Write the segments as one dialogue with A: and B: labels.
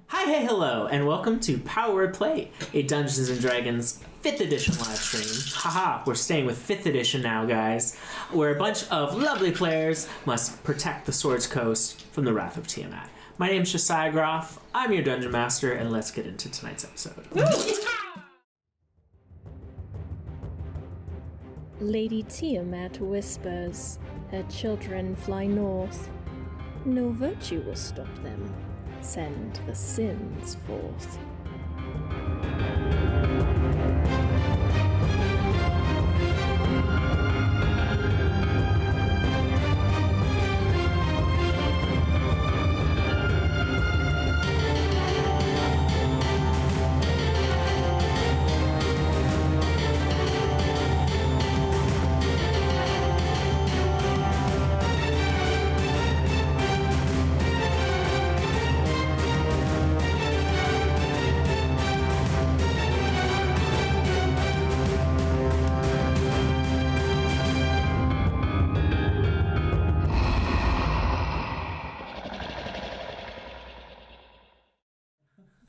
A: Hi, hey, hello, and welcome to Power Word Play, a Dungeons & Dragons 5th edition live stream. Haha, we're staying with 5th edition now, guys, where a bunch of lovely players must protect the Swords Coast from the wrath of Tiamat. My name's Josiah Groff, I'm your Dungeon Master, and let's get into tonight's episode.
B: Lady Tiamat whispers, her children fly north. No virtue will stop them. Send the sins forth.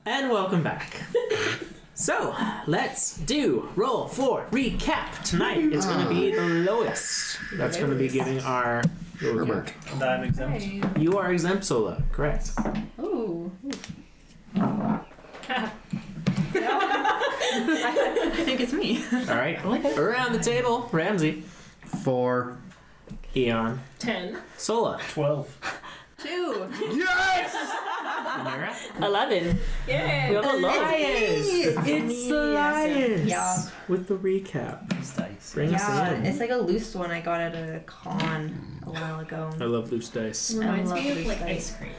A: And welcome back. So, let's do roll for recap. Tonight is going to be the lowest. That's going to be giving our...
C: Herbert.
D: And I'm exempt.
A: You are exempt, Sola. Correct.
E: Ooh. I think it's me.
A: All right. Around the table, Ramsey,
C: 4.
A: Eon,
E: 10.
A: Sola,
D: 12.
E: 2.
C: Yes!
A: Mira,
E: 11. Yay! We have a lot.
A: Elias. It's Elias.
E: Yeah.
A: With the recap.
D: These dice.
A: Bring us
E: Yeah,
A: in.
E: it's like a loose one I got at a con a while ago.
A: I love loose dice.
E: Reminds me of
F: like ice cream.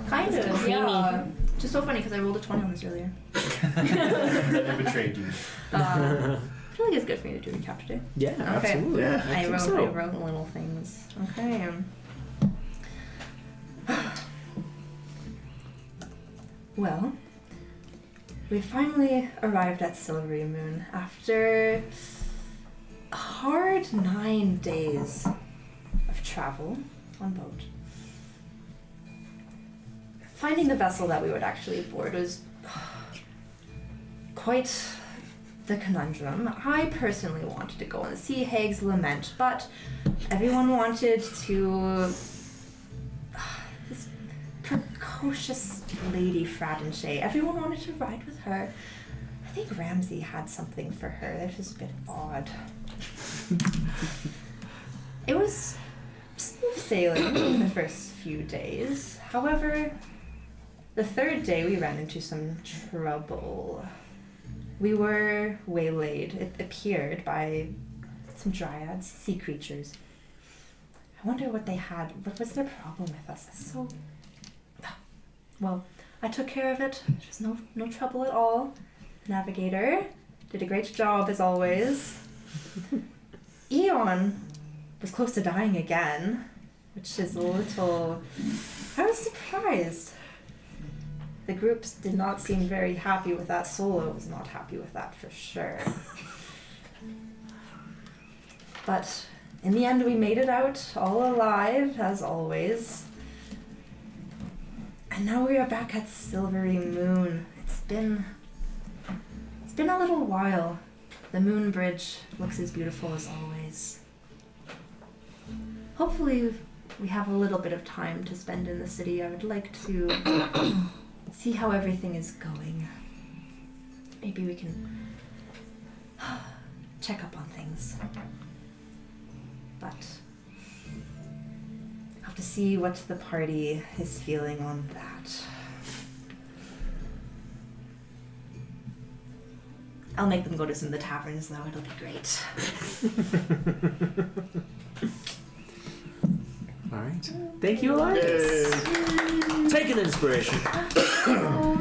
E: Kind of,
F: creamy.
E: yeah. Just so funny because I rolled a 20 on this earlier.
D: I betrayed you.
E: I feel like it's good for me to do a recap today.
A: Yeah,
E: Okay.
A: absolutely.
C: Yeah.
A: I think
E: I
A: so.
E: wrote little things. Okay. Well, we finally arrived at Silvery Moon after a hard 9 days of travel on boat. Finding the vessel that we would actually board was quite the conundrum. I personally wanted to go and see Haig's Lament, but everyone wanted to... this precocious Lady Fradenche, everyone wanted to ride with her. I think Ramsey had something for her. That was a bit odd. It was smooth sailing the first few days. However, the third day we ran into some trouble. We were waylaid, it appeared, by some dryads, sea creatures. I wonder what they had. What was their problem with us? It's so... Well, I took care of it. There was no trouble at all. Navigator did a great job, as always. Eon was close to dying again, which is a little... I was surprised. The groups did not seem very happy with that. Solo was not happy with that for sure. But in the end, we made it out, all alive, as always. And now we are back at Silvery Moon. It's been a little while. The moon bridge looks as beautiful as always. Hopefully, we have a little bit of time to spend in the city. I would like to see how everything is going. Maybe we can check up on things. But I'll have to see what the party is feeling on that. I'll make them go to some of the taverns, though. It'll be great.
A: All right. Thank you, Elias. Take an inspiration.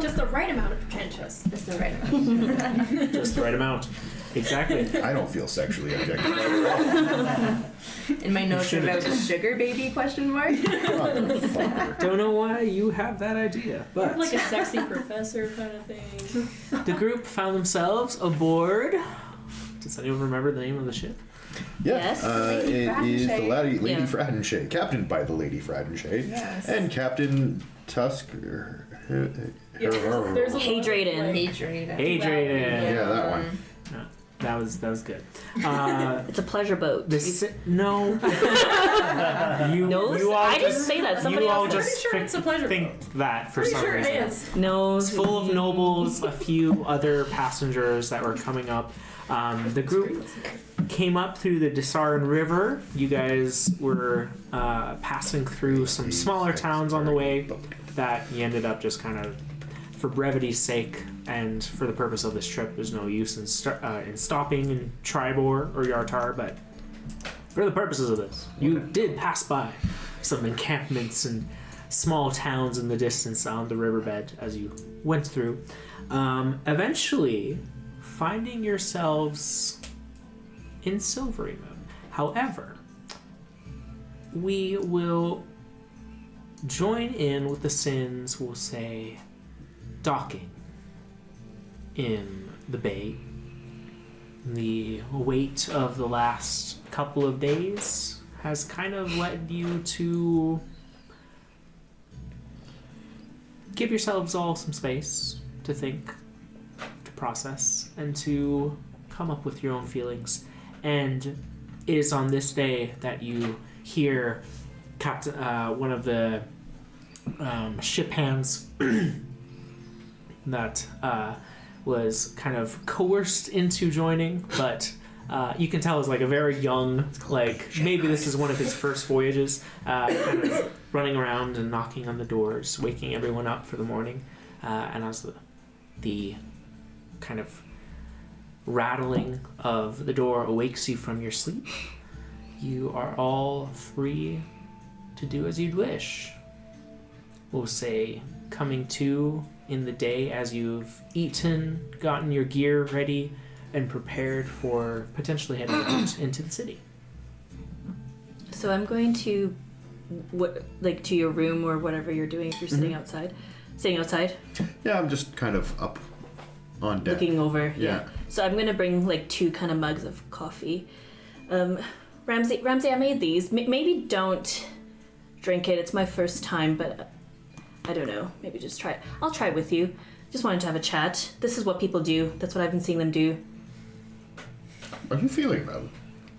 F: Just the right amount of pretentious.
E: Just the right amount.
A: Just the right amount. Exactly.
C: I don't feel sexually objectified at
E: In my notes
A: should've.
E: about sugar baby question mark.
C: all.
A: Don't know why you have that idea, but
F: Like a sexy professor kind of thing.
A: the group found themselves aboard. Does anyone remember the name of the ship?
C: Yeah,
E: Yes,
C: it
E: Lady
C: is the
E: Fradenche.
C: Lady
E: Yeah.
C: Fradenche, captained by the Lady Fradenche,
E: Yes.
C: and Captain Tusker.
F: There's a
G: Hey, Drayden.
A: Hey, Drayden.
C: Yeah, that one.
A: That was good.
G: It's a pleasure boat.
A: No.
G: No,
A: you all
G: I didn't
A: just-
G: say that. Somebody
A: you all
G: else.
F: Pretty
A: just
F: sure it's a pleasure
A: think
F: boat.
A: that for
F: Pretty
A: some
F: sure
A: reason.
F: it is.
G: No.
A: It's full of nobles, a few other passengers that were coming up. The group came up through the Desarin River. You guys were passing through some smaller towns on the way that you ended up just kind of, for brevity's sake and for the purpose of this trip, there's no use in stopping in Tribor or Yartar, but for the purposes of this, you did pass by some encampments and small towns in the distance on the riverbed as you went through. Eventually, finding yourselves in Silvery Moon. However, we will join in with the Sins, we'll say, docking in the bay. The weight of the last couple of days has kind of led you to give yourselves all some space to think, to process, and to come up with your own feelings. And it is on this day that you hear Captain, one of the ship hands that was kind of coerced into joining, but you can tell is like a very young, like maybe this is one of his first voyages, kind of running around and knocking on the doors, waking everyone up for the morning, and as the kind of rattling of the door awakes you from your sleep, you are all free to do as you'd wish. We'll say coming to in the day as you've eaten, gotten your gear ready, and prepared for potentially heading out into the city.
G: So I'm going to, to your room or whatever you're doing if you're sitting outside. Sitting outside?
C: Yeah, I'm just kind of up on deck.
G: Looking over.
C: Yeah.
G: So I'm going to bring like 2 kind of mugs of coffee. Ramsey, I made these. Maybe don't drink it. It's my first time, but I don't know. Maybe just try it. I'll try it with you. Just wanted to have a chat. This is what people do. That's what I've been seeing them do.
C: Are you feeling well?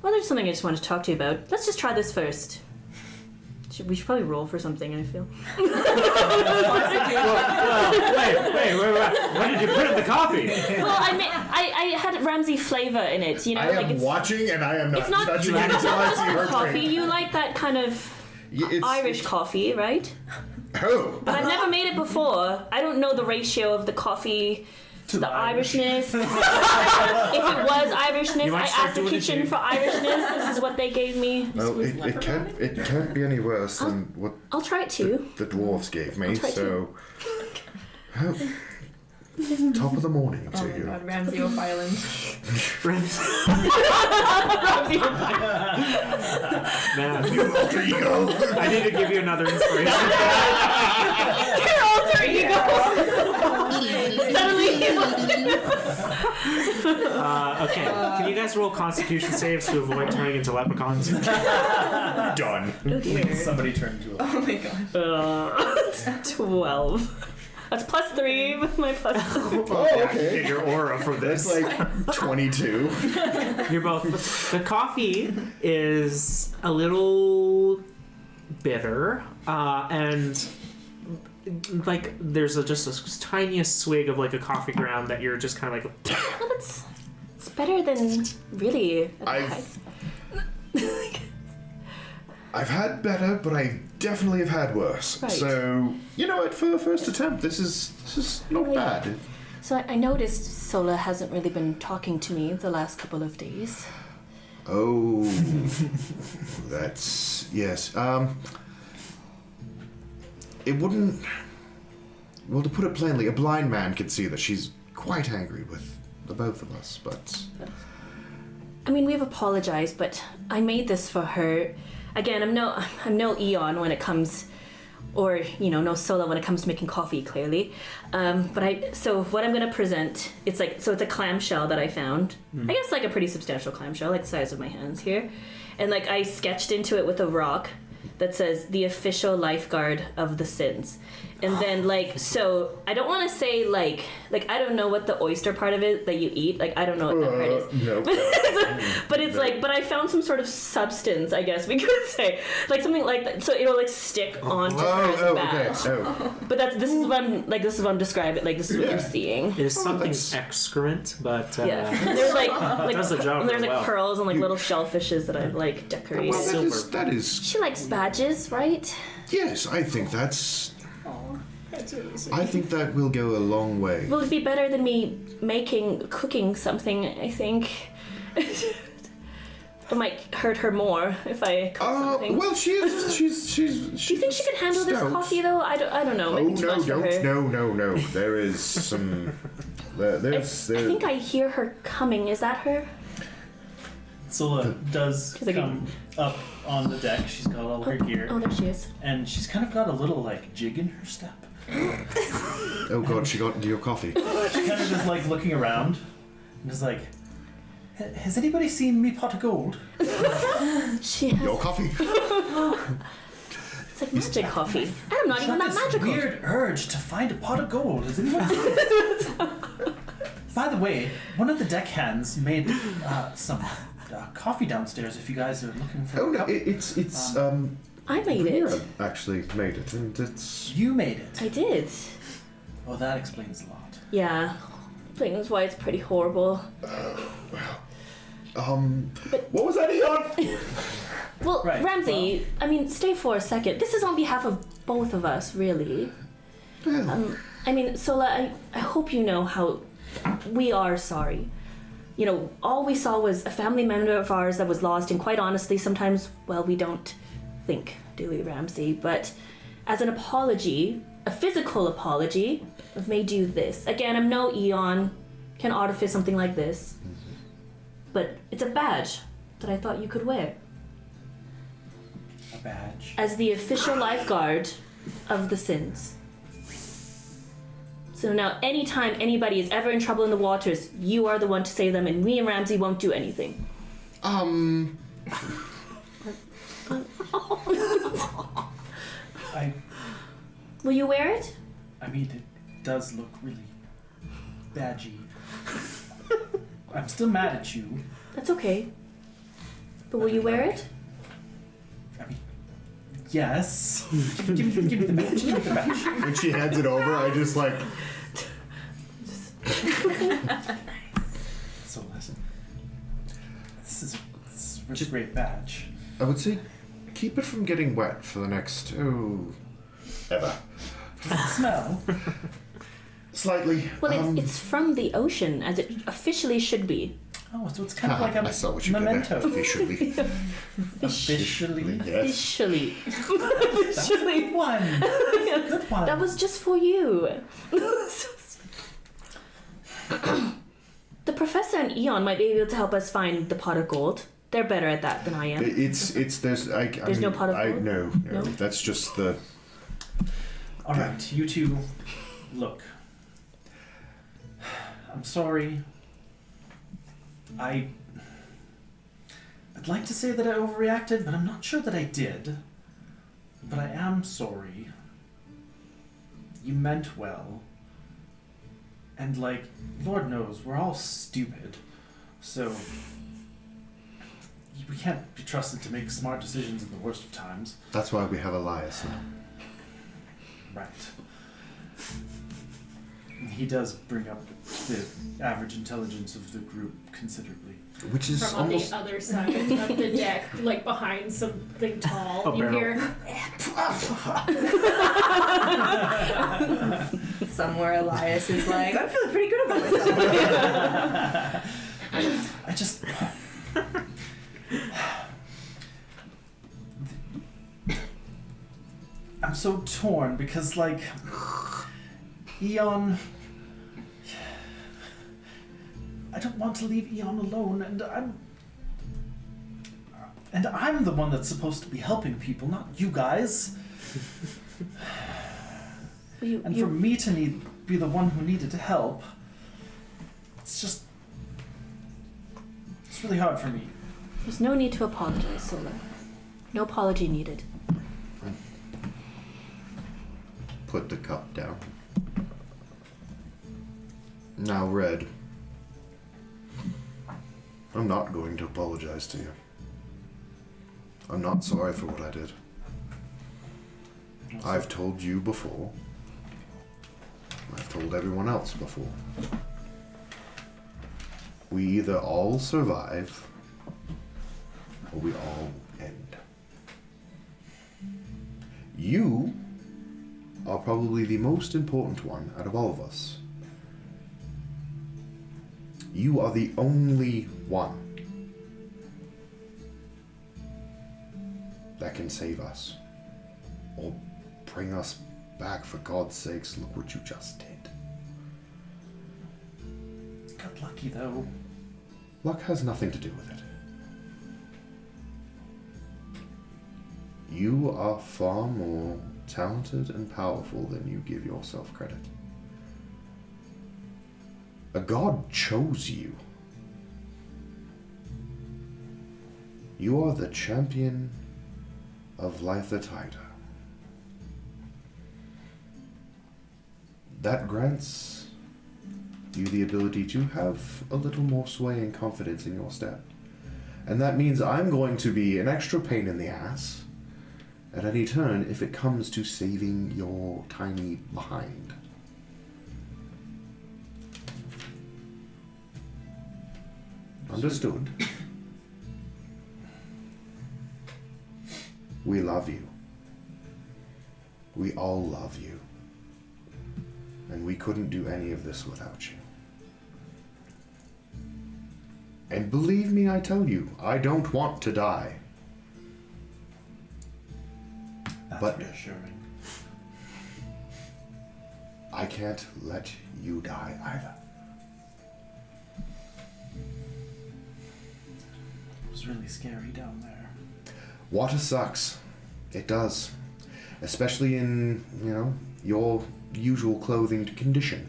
G: Well, there's something I just wanted to talk to you about. Let's just try this first. We should probably roll for something, I feel.
A: Wait. What did you put in the coffee?
G: Well, I had Ramsey flavor in it, you know?
C: I
G: like
C: am
G: it's,
C: watching and I am not
G: it's not
C: touching it until I see her
G: coffee.
C: drink.
G: You like that kind of Irish coffee, right?
C: Oh.
G: But I've never made it before. I don't know the ratio of the coffee to the Irishness. If it was Irishness, I asked the kitchen for Irishness. This is what they gave me.
C: Well, it can't be any worse than what
G: I'll try it too.
C: the dwarves gave me,
G: I'll try
C: so... Top of the morning to
E: Oh my
C: you.
E: god, Ramsey O'Filand.
A: Man,
C: New alter ego.
A: I need to give you another inspiration.
G: Your alter ego. Suddenly he's
A: Okay, can you guys roll Constitution saves to avoid turning into leprechauns?
C: Done.
F: Please, somebody turn into a.
E: Oh my god.
G: 12. That's +3 with my +2.
C: Oh, okay.
A: Get your aura from
C: That's
A: this.
C: like 22.
A: You're both. The coffee is a little bitter, and like there's just a tiniest swig of like a coffee ground that you're just kind of like.
G: Well, it's better than really.
C: I've had better, but I definitely have had worse.
G: Right.
C: So, you know what, for a first attempt, this is not bad.
G: So I noticed Sola hasn't really been talking to me the last couple of days.
C: Oh, that's, yes. It wouldn't, well, to put it plainly, a blind man could see that she's quite angry with the both of us, but...
G: I mean, we've apologized, but I made this for her. Again, I'm no Eon when it comes, or no Sola when it comes to making coffee. Clearly, so what I'm gonna present, it's a clamshell that I found. I guess like a pretty substantial clamshell, like the size of my hands here, and like I sketched into it with a rock that says the official lifeguard of the Sins, And then so I don't want to say like I don't know what the oyster part of it that you eat. Like I don't know what that part is.
C: No.
G: But it's but I found some sort of substance, I guess we could say, like something like that, so it'll like stick onto her badge.
C: Okay. Oh.
G: But this is what I'm describing. Like this is what you're seeing.
A: It is something excrement, but
G: There's
A: does the job
G: and there's
A: really well.
G: pearls and little shellfishes that I've decorated.
C: Well, that is.
G: She likes badges, right?
C: Yes, I think that's.
B: Oh, that's really sweet.
C: I think that will go a long way.
G: Will it be better than me cooking something? I think. It might hurt her more if I cook something.
C: Well, she's.
G: Do you think she could handle this coffee though? I don't know. Maybe too much for her.
C: No. There is some.
G: I think I hear her coming. Is that her?
F: Sola does
G: like
F: come up on the deck. She's got all her gear.
G: Oh, there she is.
F: And she's kind of got a little jig in her step.
C: Oh god, she got into your coffee.
F: She kind of just looking around and is like, has anybody seen me pot of gold?
G: She has.
C: Your coffee.
G: It's like magic coffee. And I'm not even that
F: this
G: magical.
F: Weird urge to find a pot of gold. Has anyone seen it? By the way, one of the deckhands made some coffee downstairs. If you guys are looking for.
C: Oh
F: a
C: no,
F: cup.
C: it's
G: I made
C: Rhea
G: it.
C: actually made it, and it's.
F: You made it.
G: I did.
F: Well, that explains a lot.
G: Yeah. Explains why it's pretty horrible.
C: What was that, Eon?
G: Well,
F: Right,
G: Ramsey, I mean, stay for a second. This is on behalf of both of us, really. I mean, Sola, I hope you know how we are sorry. You know, all we saw was a family member of ours that was lost, and quite honestly, sometimes, well, we don't think, do we, Ramsey? But as an apology, a physical apology, I've made you this. Again, I'm no Eon, can artifice something like this. But it's a badge that I thought you could wear.
F: A badge.
G: As the official lifeguard of the Sins. So now, anytime anybody is ever in trouble in the waters, you are the one to save them, and me and Ramsey won't do anything. Will you wear it?
F: I mean, it does look really badgy. I'm still mad at you.
G: That's okay. But will you wear it?
F: I mean, yes. Give me the badge. Give me the badge.
C: When she hands it over, I just
F: So listen. This is a really great badge.
C: I would say, keep it from getting wet for the next ever.
F: Smell.
C: Slightly.
G: Well, it's from the ocean, as it officially should be.
F: Oh, so it's kind of like a
C: I saw what you
F: memento.
C: did there. Officially.
F: Officially.
C: Yes.
G: Officially.
F: That's a good one. That's a good one.
G: That was just for you. The professor and Eon might be able to help us find the pot of gold. They're better at that than I am.
C: There's
G: no pot of gold?
C: No.
G: No?
C: That's just the.
F: All right, you two, look. I'm sorry. I'd like to say that I overreacted, but I'm not sure that I did. But I am sorry. You meant well. And Lord knows, we're all stupid. So we can't be trusted to make smart decisions in the worst of times.
C: That's why we have Elias now.
F: Right. He does bring up the average intelligence of the group considerably.
C: Which is
B: From on
C: almost.
B: the other side of the deck, behind something tall,
A: A
B: you
A: barrel.
B: hear.
E: Somewhere Elias is like, I'm feeling pretty good about myself.
F: I just... I'm so torn because, Eon... I don't want to leave Eon alone, and I'm the one that's supposed to be helping people, not you guys. For me to be the one who needed to help, it's really hard for me.
G: There's no need to apologize, Sola. No apology needed.
C: put the cup down. Now, Red, I'm not going to apologize to you. I'm not sorry for what I did. I've told you before. I've told everyone else before. We either all survive, or we all end. You are probably the most important one out of all of us. You are the only one that can save us. Or bring us back. For God's sakes, look what you just did.
F: Got lucky though.
C: Luck has nothing to do with it. You are far more talented and powerful than you give yourself credit. A god chose you. You are the champion of Lythatida. That grants you the ability to have a little more sway and confidence in your step. And that means I'm going to be an extra pain in the ass at any turn if it comes to saving your tiny behind. Understood? We love you. We all love you. And we couldn't do any of this without you. And believe me, I tell you, I don't want to die.
F: That's
C: But-
F: reassuring.
C: I can't let you die either.
F: It was really scary down there.
C: Water sucks. It does. Especially in, your usual clothing condition.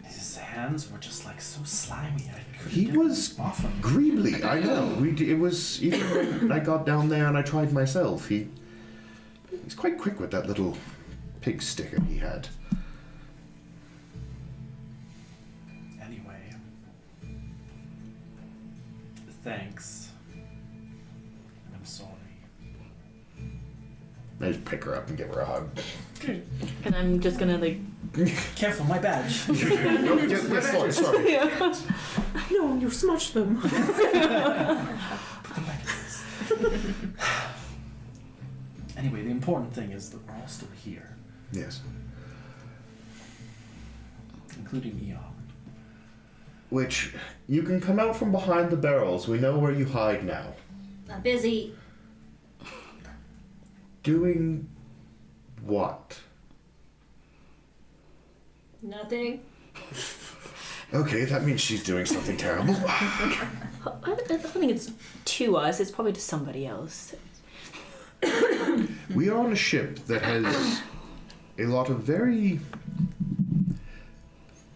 F: His hands were just like so slimy. I couldn't
C: He
F: get
C: was
F: them off him.
C: greebly, I know. It was, even when I got down there and I tried myself, he's quite quick with that little pig sticker he had.
F: Anyway, thanks. And I'm sorry.
C: I just pick her up and give her a hug.
G: And I'm just gonna like.
F: Careful, my badge.
C: Yes, sorry.
A: No, you smudged them.
F: Put them back in place. Anyway, the important thing is that we're all still here,
C: Yes.
F: including Eon.
C: Which, you can come out from behind the barrels. We know where you hide now.
H: I'm busy.
C: Doing what?
H: Nothing.
C: Okay, that means she's doing something terrible.
G: I don't think it's to us. It's probably to somebody else.
C: We are on a ship that has a lot of very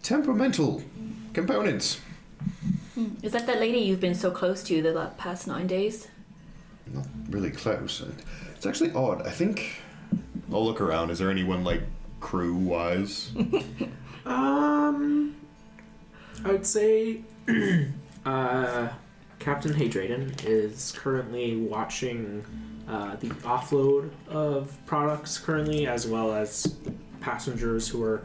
C: temperamental components.
G: Is that lady you've been so close to the past 9 days?
C: Not really close. It's actually odd. I think I'll look around. Is there anyone like crew-wise?
A: I would say Captain Hadraden is currently watching the offload of products currently, as well as passengers who are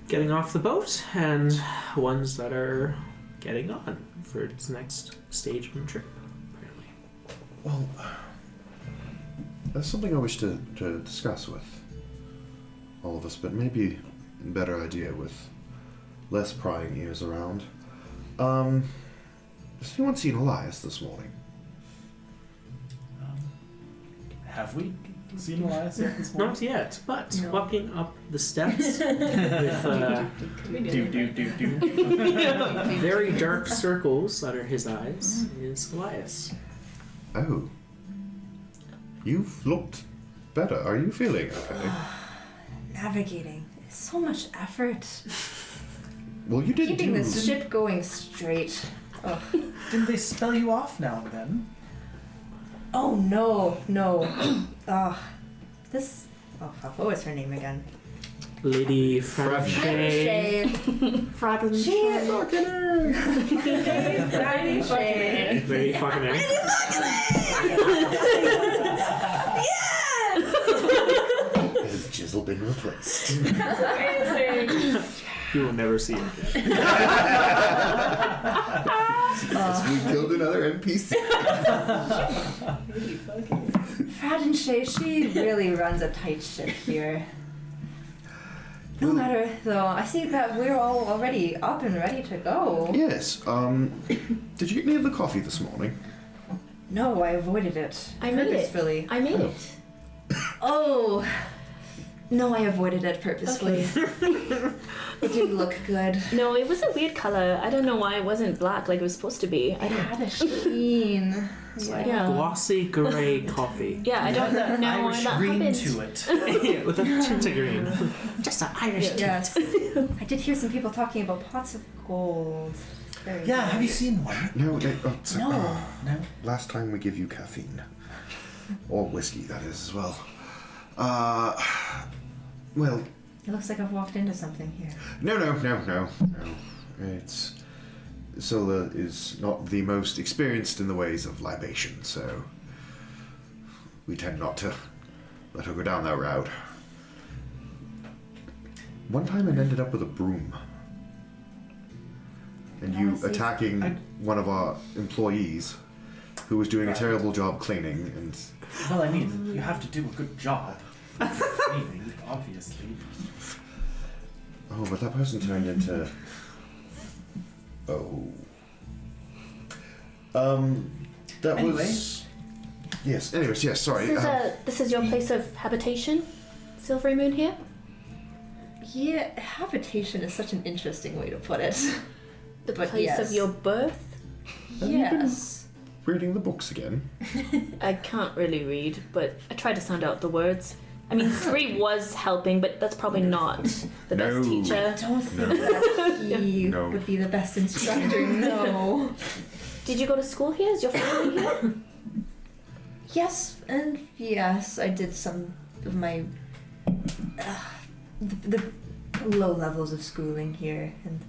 A: getting off the boat and ones that are getting on for its next stage of the trip, apparently.
C: Well, that's something I wish to discuss with all of us, but maybe a better idea with less prying ears around. Has anyone seen Elias this morning?
F: Have we seen Elias yet this morning?
A: Not yet, but
E: No.
A: walking up the steps with
F: Do.
A: very dark circles under his eyes is Elias.
C: Oh. You've looked better. Are you feeling okay?
E: Navigating. So much effort.
C: Well, you did
E: Keeping
C: do...
E: this ship going straight. Ugh.
F: Didn't they spell you off now and then?
E: Oh no. Ugh. This Oh, fuck, what was her name again?
A: Lady Franchet.
E: She Lady Shay.
A: Very fucking name.
C: Has Jizzle been replaced?
H: Amazing.
A: You will never see it again.
C: Yes, we killed another NPC.
E: Fradden Shay, she really runs a tight ship here. No matter, though, I see that we're all already up and ready to go.
C: Yes. Did you get any of the coffee this morning?
E: No, I avoided it.
G: I made it.
E: purposefully.
G: I made it.
E: Oh! No, I avoided it purposefully. It didn't look good.
G: No, it was a weird color. I don't know why it wasn't black like it was supposed to be. I
E: It
G: don't.
E: had a sheen.
A: It's like
G: Yeah.
A: glossy gray coffee.
G: Yeah, I don't know why
F: Irish
G: that
F: green
G: happened.
F: to it.
A: Yeah, with a tint of green. Just an Irish tint.
E: Yes. I did hear some people talking about pots of gold. Very
F: Yeah, have you
E: nice.
F: seen one?
C: No.
E: No.
F: No.
C: Last time we give you caffeine. Or whiskey, that is, as well. Well,
E: It looks like I've walked into something here.
C: no. It's... Sola is not the most experienced in the ways of libation, so... we tend not to let her go down that route. One time it ended up with a broom. And you
E: Honestly,
C: attacking one of our employees who was doing a
F: Right.
C: terrible job cleaning, and
F: Well, I mean, you have to do a good job. Cleaning, obviously.
C: oh, but that person turned into that
F: Anyway.
C: was yes. Anyways, yes. Sorry.
G: This is your place of habitation, Silvery Moon here.
E: Yeah, habitation is such an interesting way to put it.
G: The
E: But
G: place
E: yes.
G: of your birth.
E: Yes.
C: Reading the books again.
G: I can't really read, but I tried to sound out the words. I mean, Spree was helping, but that's probably not the best
C: No.
G: teacher.
E: I don't think that he
C: No.
E: would be the best instructor, no.
G: Did you go to school here? Is your family here?
E: Yes, and yes, I did some of my the low levels of schooling here, and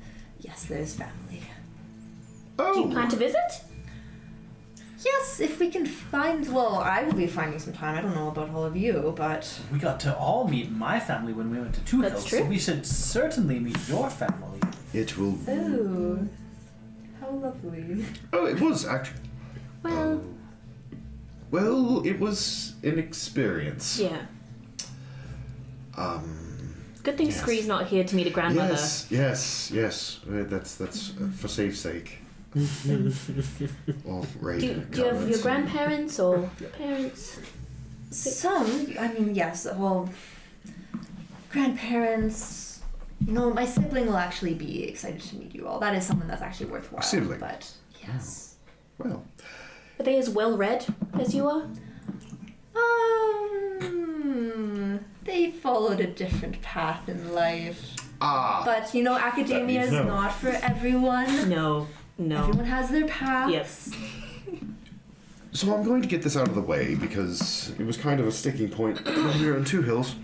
E: yes, there's family.
C: Oh.
G: Do you plan to visit?
E: Yes, if we can find. Well, I will be finding some time. I don't know about all of you, but
F: We got to all meet my family when we went to Two
G: That's
F: Hills,
G: true.
F: so we should certainly meet your family.
C: It will.
E: oh, how lovely.
C: Oh, it was actually.
G: Well,
C: Well, it was an experience.
G: yeah.
C: Um.
G: Good thing
C: Yes.
G: Scree's not here to meet a grandmother.
C: Yes. That's for safe sake. Or raid.
G: Do you have your grandparents or your parents?
E: Some, I mean, yes. Well, grandparents. You know, my sibling will actually be excited to meet you all. That is someone that's actually worthwhile.
C: Sibling?
E: But yes.
C: Well,
G: Are they as well read as you are?
E: They followed a different path in life.
C: ah.
E: But you know, academia is
C: no.
E: not for everyone.
G: No.
E: Everyone has their path.
G: Yes.
C: So I'm going to get this out of the way because it was kind of a sticking point when we were in Two Hills.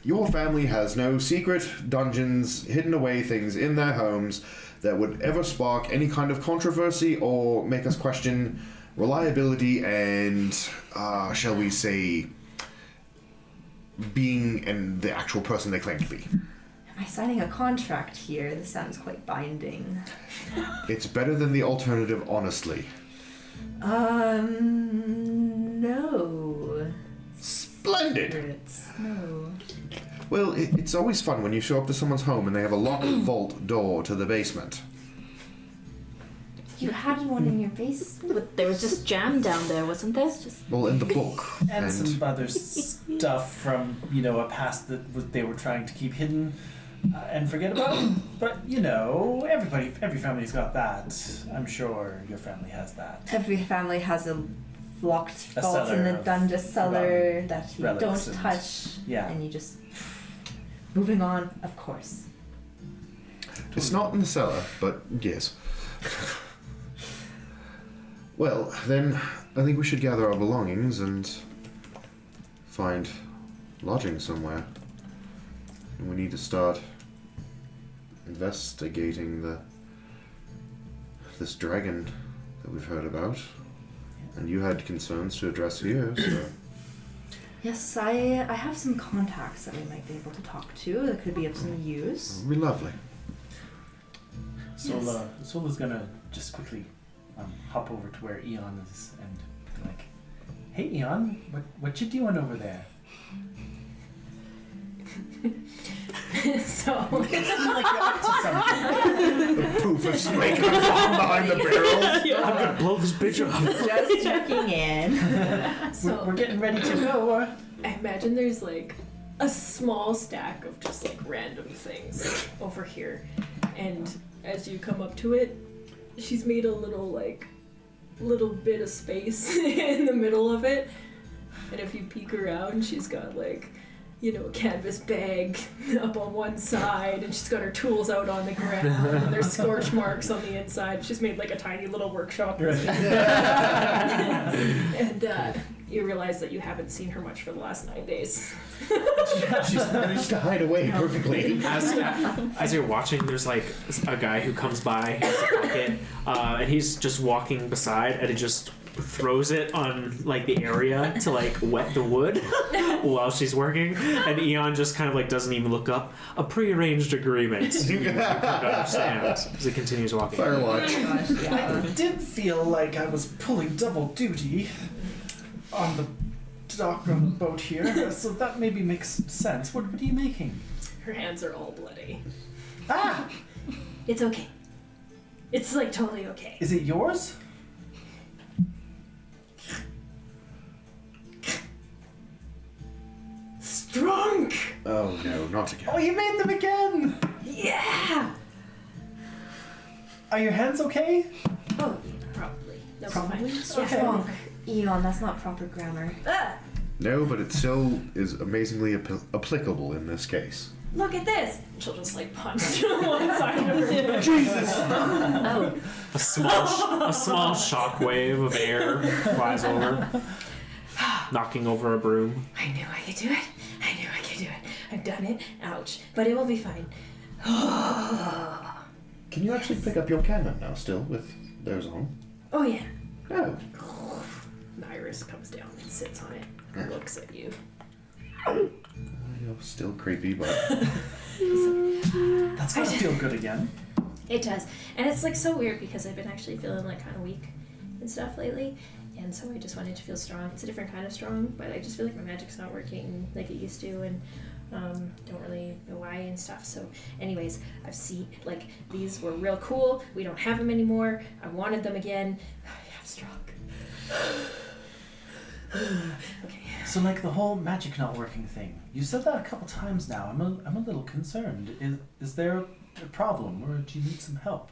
C: Your family has no secret dungeons, hidden away things in their homes that would ever spark any kind of controversy or make us question reliability and, shall we say, being and the actual person they claim to be.
E: Am I signing a contract here? This sounds quite binding.
C: It's better than the alternative, honestly.
E: No.
C: Splendid!
E: Secrets. No.
C: Well, it's always fun when you show up to someone's home and they have a locked vault door to the basement.
E: You had one in your basement?
G: But there was just jam down there, wasn't there?
C: Well, in the book.
F: And some other stuff from, a past that they were trying to keep hidden and forget about. But, every family's got that. I'm sure your family has that.
E: Every family has a locked
F: A
E: vault in
F: cellar
E: the
F: of
E: dungeon cellar that you
F: relics
E: don't
F: and-
E: touch.
F: Yeah.
E: And you just. Moving on, of course.
C: It's not in the cellar, but yes. Well, then I think we should gather our belongings and find lodging somewhere. And we need to start investigating this dragon that we've heard about. And you had concerns to address here, so...
E: Yes, I have some contacts that we might be able to talk to that could be of some use.
C: It would be lovely.
F: Sola's gonna just quickly hop over to where Eon is and be like, "Hey Eon, what you doing over there?"
H: So
F: Like you're up to something.
C: A poof of snake behind the barrel.
A: I'm gonna blow this bitch up.
E: Just checking in.
H: So
F: We're getting ready to go.
H: I imagine there's like a small stack of just like random things over here, and as you come up to it, she's made a little bit of space in the middle of it, and if you peek around, she's got like, you know, a canvas bag up on one side, and she's got her tools out on the ground, and there's scorch marks on the inside. She's made like a tiny little workshop. And you realize that you haven't seen her much for the last 9 days.
C: She's managed to hide away perfectly.
A: As you're watching, there's like a guy who comes by, he has a bucket, and he's just walking beside, and he just throws it on like the area to like wet the wood while she's working, and Eon just kind of like doesn't even look up. A prearranged agreement. You can understand as he continues walking.
C: Firewatch.
E: Oh gosh, yeah.
F: I did feel like I was pulling double duty on the dock on the boat here, so that maybe makes sense. What are you making?
H: Her hands are all bloody.
F: Ah!
H: It's okay. It's like totally okay.
F: Is it yours?
H: Strunk!
C: Oh no, not again.
F: Oh, you made them again!
H: Yeah!
F: Are your hands okay?
H: Oh, probably. No,
F: Probably?
H: fine.
F: Okay.
H: Yeah.
E: Wrong. Eon, that's not proper grammar.
H: Ah,
C: No, but it still is amazingly applicable in this case.
H: look at this! She'll just like punch one side of her.
C: Jesus!
G: Oh,
A: A small shockwave of air flies over, knocking over a broom.
H: I knew I could do it. I knew I could do it. I've done it. Ouch. But it will be fine.
C: Can you actually pick up your cannon now still with those on?
H: Oh yeah.
C: Oh.
H: Iris comes down and sits on it and looks at you.
C: You're still creepy, but...
F: That's gotta feel good again.
H: It does. And it's like so weird because I've been actually feeling like kind of weak and stuff lately. And so I just wanted to feel strong. It's a different kind of strong, but I just feel like my magic's not working like it used to, and don't really know why and stuff. So anyways, I've seen, like, these were real cool. We don't have them anymore. I wanted them again. I have strong. Okay.
F: So, like the whole magic not working thing. You said that a couple times now. I'm a little concerned. Is there a problem, or do you need some help?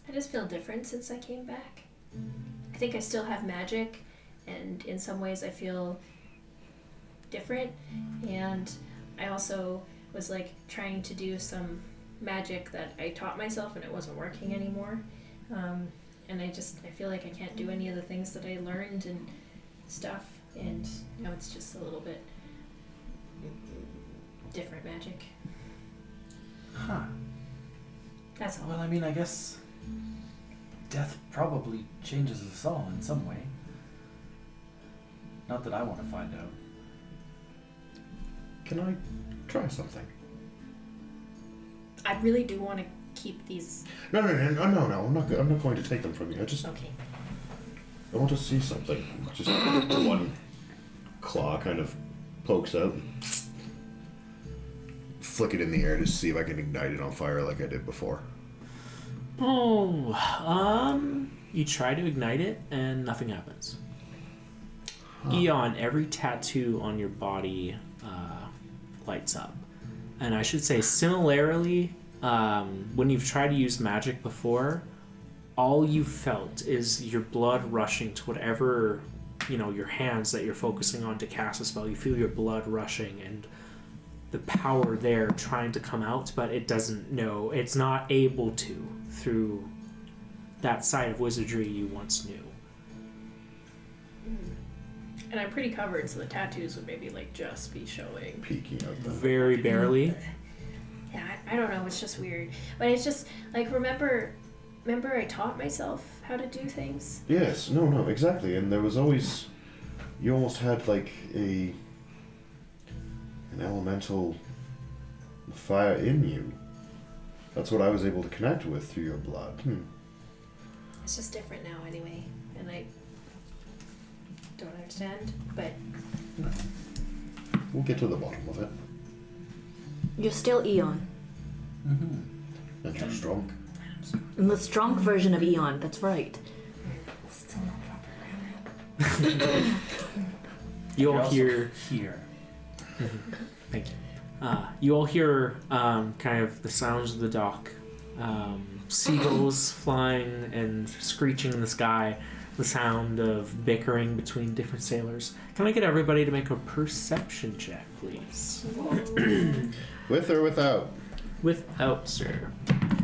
H: I just feel different since I came back. I think I still have magic, and in some ways I feel different. And I also was like trying to do some magic that I taught myself, and it wasn't working anymore. And I feel like I can't do any of the things that I learned and stuff. And now it's just a little bit different magic.
F: Huh.
H: That's all.
F: Well, I mean, I guess death probably changes us all in some way. Not that I want to find out.
C: Can I try something?
H: I really do want to keep these.
C: No. I'm not going to take them from you.
H: Okay.
C: I want to see something. Just one claw kind of pokes out and flick it in the air to see if I can ignite it on fire like I did before.
A: You try to ignite it and nothing happens.
C: Huh.
A: Eon, every tattoo on your body lights up. And I should say, similarly, when you've tried to use magic before, all you felt is your blood rushing to whatever, your hands that you're focusing on to cast a spell. You feel your blood rushing and the power there trying to come out, but it doesn't know. It's not able to through that side of wizardry you once knew.
H: And I'm pretty covered, so the tattoos would maybe like just be showing.
C: Peeking out the...
A: Very barely.
H: Yeah, I don't know. It's just weird, but it's just like remember I taught myself how to do things.
C: Yes, no, exactly. And there was always... You almost had like an elemental fire in you. That's what I was able to connect with through your blood.
H: It's just different now, anyway, and I don't understand. But
C: We'll get to the bottom of it.
G: You're still Eon.
F: Mm-hmm.
C: And you're strong.
G: And the strong version of Eon, that's right.
E: Still not proper grammar.
A: You all
F: You're also
A: hear.
F: here.
A: Thank you. You all hear kind of the sounds of the dock. Seagulls flying and screeching in the sky. The sound of bickering between different sailors. Can I get everybody to make a perception check, please?
C: With or without?
A: Without, sir.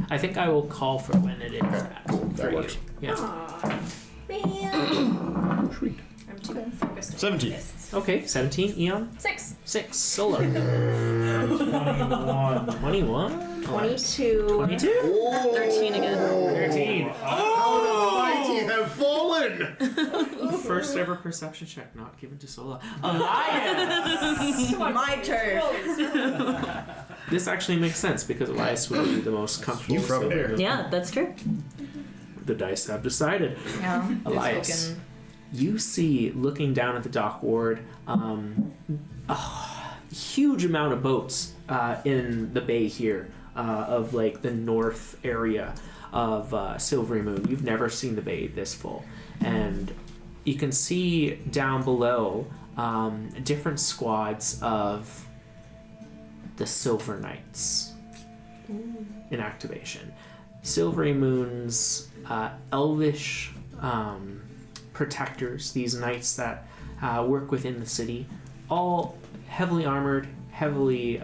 A: I think I will call for when it is at.
C: cool.
A: For
C: That
A: you.
C: works.
A: Yeah.
H: aw, man,
C: Sweet.
H: I'm too focused on
C: 17.
H: this.
A: Okay, 17, Eon.
H: 6.
A: 6, Solo.
F: 21.
A: 21.
G: 22.
A: 22?
G: 13 again.
A: 13.
C: Mighty have fallen!
A: First ever perception check not given to Sola. Elias!
E: My turn.
A: This actually makes sense because Elias would be the most comfortable.
C: You from
A: sailor.
C: here.
G: Yeah, that's true.
A: The dice have decided.
E: Yeah.
A: Elias. You see, looking down at the dock ward, a huge amount of boats in the bay here of like the north area of Silvery Moon. You've never seen the bay this full, and you can see down below different squads of the Silver Knights in activation. Silvery Moon's elvish protectors, these knights that work within the city, all heavily armored, heavily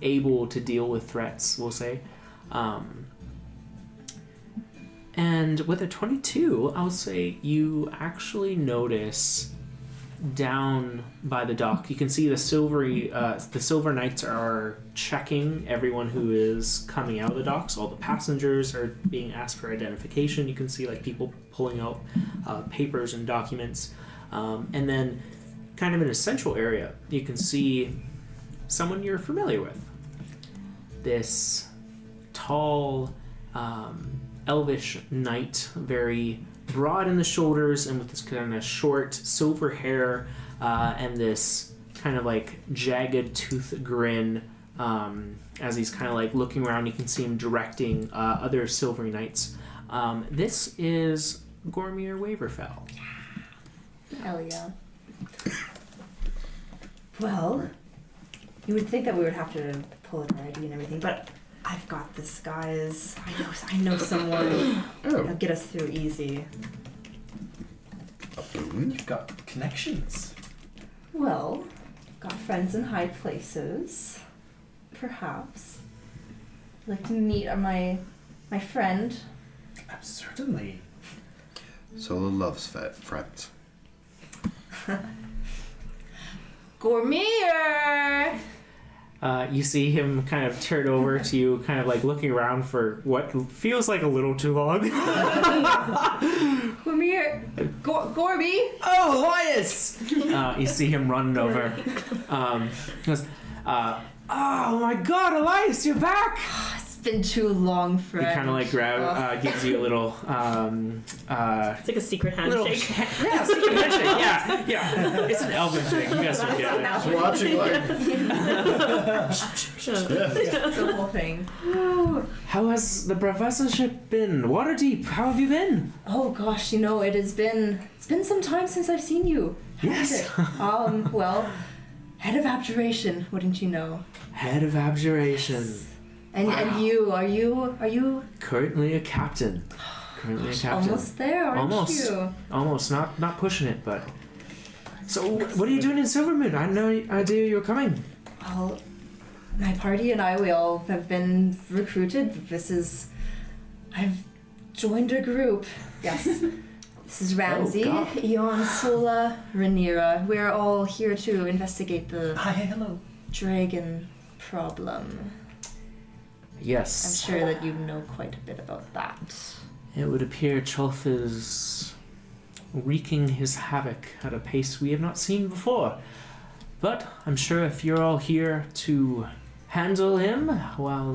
A: able to deal with threats, we'll say. And with a 22, I'll say you actually notice down by the dock, you can see the Silver Knights are checking everyone who is coming out of the docks. All the passengers are being asked for identification. You can see like people pulling out papers and documents. And then kind of in a central area, you can see someone you're familiar with. This tall, elvish knight, very broad in the shoulders and with this kind of short silver hair and this kind of like jagged tooth grin as he's kind of like looking around. You can see him directing other Silvery Knights. This is Gormier Waverfell.
E: Hell yeah. Well, you would think that we would have to pull an ID and everything, but I've got this, guys. I know someone that'll get us through easy.
C: A boon?
F: You've got connections.
E: Well, got friends in high places. Perhaps. I'd like to meet my friend.
F: Certainly.
C: Sola loves friends.
E: Gormier!
A: You see him kind of turn over to you, kind of like looking around for what feels like a little too long.
E: Gormier! Gorby!
A: Oh, Elias! You see him running over. He goes, oh my god, Elias, you're back!
E: It's been too long, friend.
A: He kind of like gives you a little,
G: It's like a secret
A: little
G: handshake.
A: yeah, secret handshake. Yeah. It's an Elven thing. You guys don't get it.
C: Just watching like...
E: The whole thing.
A: How has the professorship been? Waterdeep, how have you been?
E: Oh gosh, it's been some time since I've seen you.
A: Yes.
E: Well, head of abjuration, wouldn't you know?
A: Head of abjuration.
E: And
A: Wow.
E: and you are you
A: Currently a captain.
E: almost there, aren't
A: Almost.
E: you?
A: Almost. Not pushing it, but. So, what are you doing in Silver Moon? I had no idea you were coming.
E: Well, my party and we all have been recruited. I've joined a group. Yes. This is Ramsey,
A: God.
E: Eon, Sola, Rhaenyra. We're all here to investigate the
F: Hi, hello.
E: dragon problem.
A: Yes.
E: I'm sure that you know quite a bit about that.
A: It would appear Chulth is wreaking his havoc at a pace we have not seen before. But I'm sure if you're all here to handle him, well,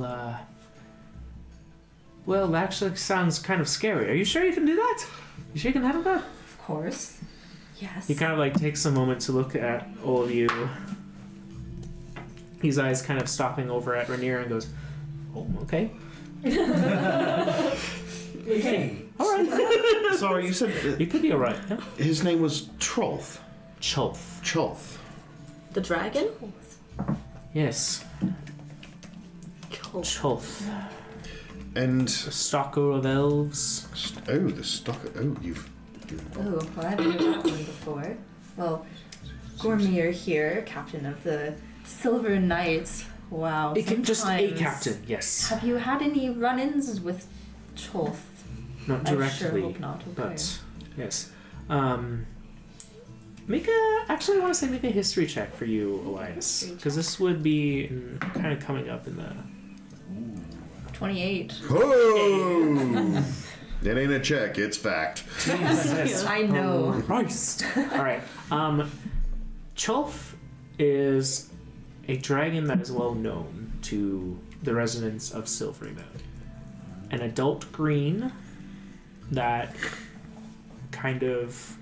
A: that actually sounds kind of scary. Are you sure you can do that? You sure you can handle that?
E: Of course. Yes.
A: He kind of like takes a moment to look at all of you. His eyes kind of stopping over at Rhaenyra and goes, "Oh, okay.
F: Hey.
A: All right.
C: Sorry, you said
A: You could be all right." Yeah.
C: his name was Chulth.
A: Chulth.
C: Chulth.
G: The dragon?
A: Yes. Chulth.
C: And
A: The stalker of elves.
C: the stock. Oh, you've.
E: Oh, well, I haven't heard that one before. Well, Gormier here, captain of the Silver Knights. Wow.
A: Just a
E: sometimes-
A: captain, yes.
E: Have you had any run-ins with Chulth?
A: Not
E: I
A: directly,
E: sure hope not. Okay.
A: but yes. Actually, I want to say make a history check for you, Elias, because this would be kind of coming up in the.
E: 28.
C: Oh! It ain't a check, it's fact.
A: Jesus
E: I know.
A: Christ. All right. Chulth is a dragon that is well known to the residents of Silvery Moon. An adult green that kind of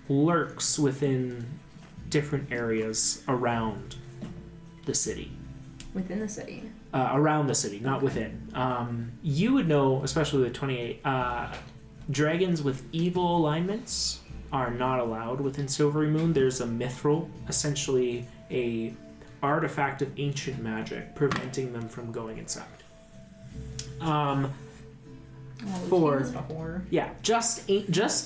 A: lurks within different areas around the city.
E: Within the city.
A: Around the city, not within. You would know, especially with 28, dragons with evil alignments are not allowed within Silvery Moon. There's a mithril, essentially a artifact of ancient magic, preventing them from going inside. Just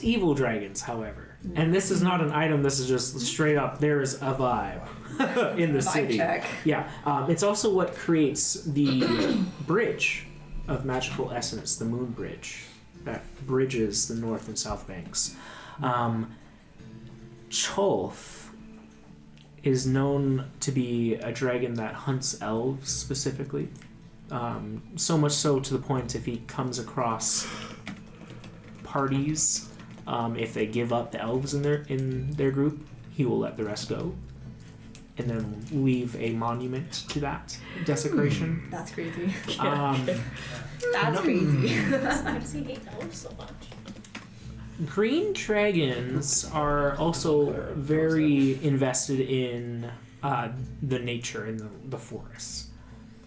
A: evil dragons, however. And this is not an item, this is just straight up, there's a vibe in the city.
E: Check.
A: Yeah, it's also what creates the bridge of magical essence, the Moon Bridge, that bridges the north and south banks. Chulth is known to be a dragon that hunts elves specifically. So much so to the point if he comes across parties, if they give up the elves in their group, he will let the rest go, and then leave a monument to that desecration.
E: That's crazy.
A: That's
E: crazy.
H: Why does he hate elves so much?
A: Green dragons are also very invested in the nature in the forests.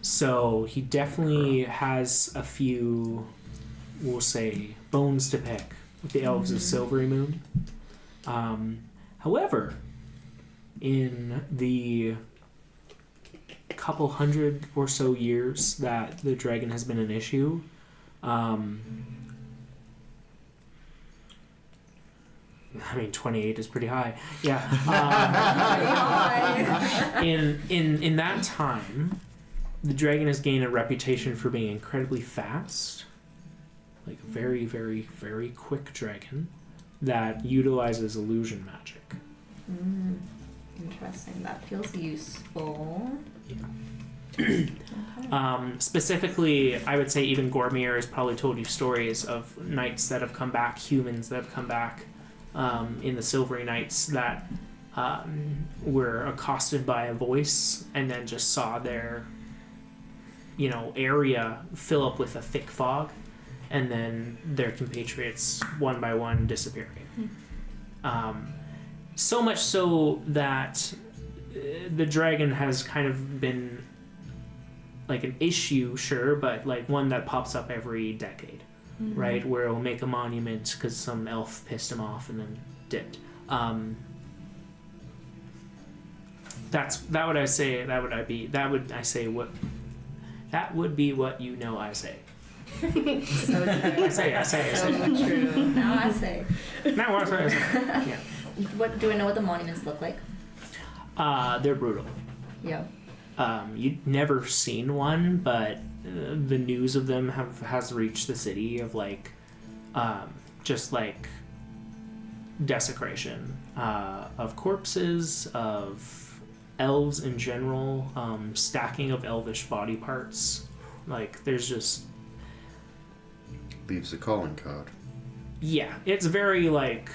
A: So he definitely has a few, we'll say, bones to pick with the elves of Silvery Moon. However, in the couple hundred or so years that the dragon has been an issue, I mean, 28 is pretty high. Yeah. In that time, the dragon has gained a reputation for being incredibly fast, like a very, very, very quick dragon that utilizes illusion magic.
E: Interesting. That feels useful.
A: Specifically, I would say even Gormier has probably told you stories of knights that have come back, humans that have come back in the Silvery Knights that were accosted by a voice and then just saw their area fill up with a thick fog, and then their compatriots one by one disappearing. So much so that the dragon has kind of been like an issue, sure, but like one that pops up every decade, right? Where it'll make a monument because some elf pissed him off and then dipped. That would be what you know I say.
E: So true.
A: I say.
E: So true. Now I say.
A: Now I say. Yeah.
E: What do I know what the monuments look like?
A: They're brutal.
E: Yeah.
A: You'd never seen one, but the news of them has reached the city of like just like desecration of corpses, of elves in general, stacking of elvish body parts. Like there's just
C: Leaves a calling card.
A: yeah, it's very like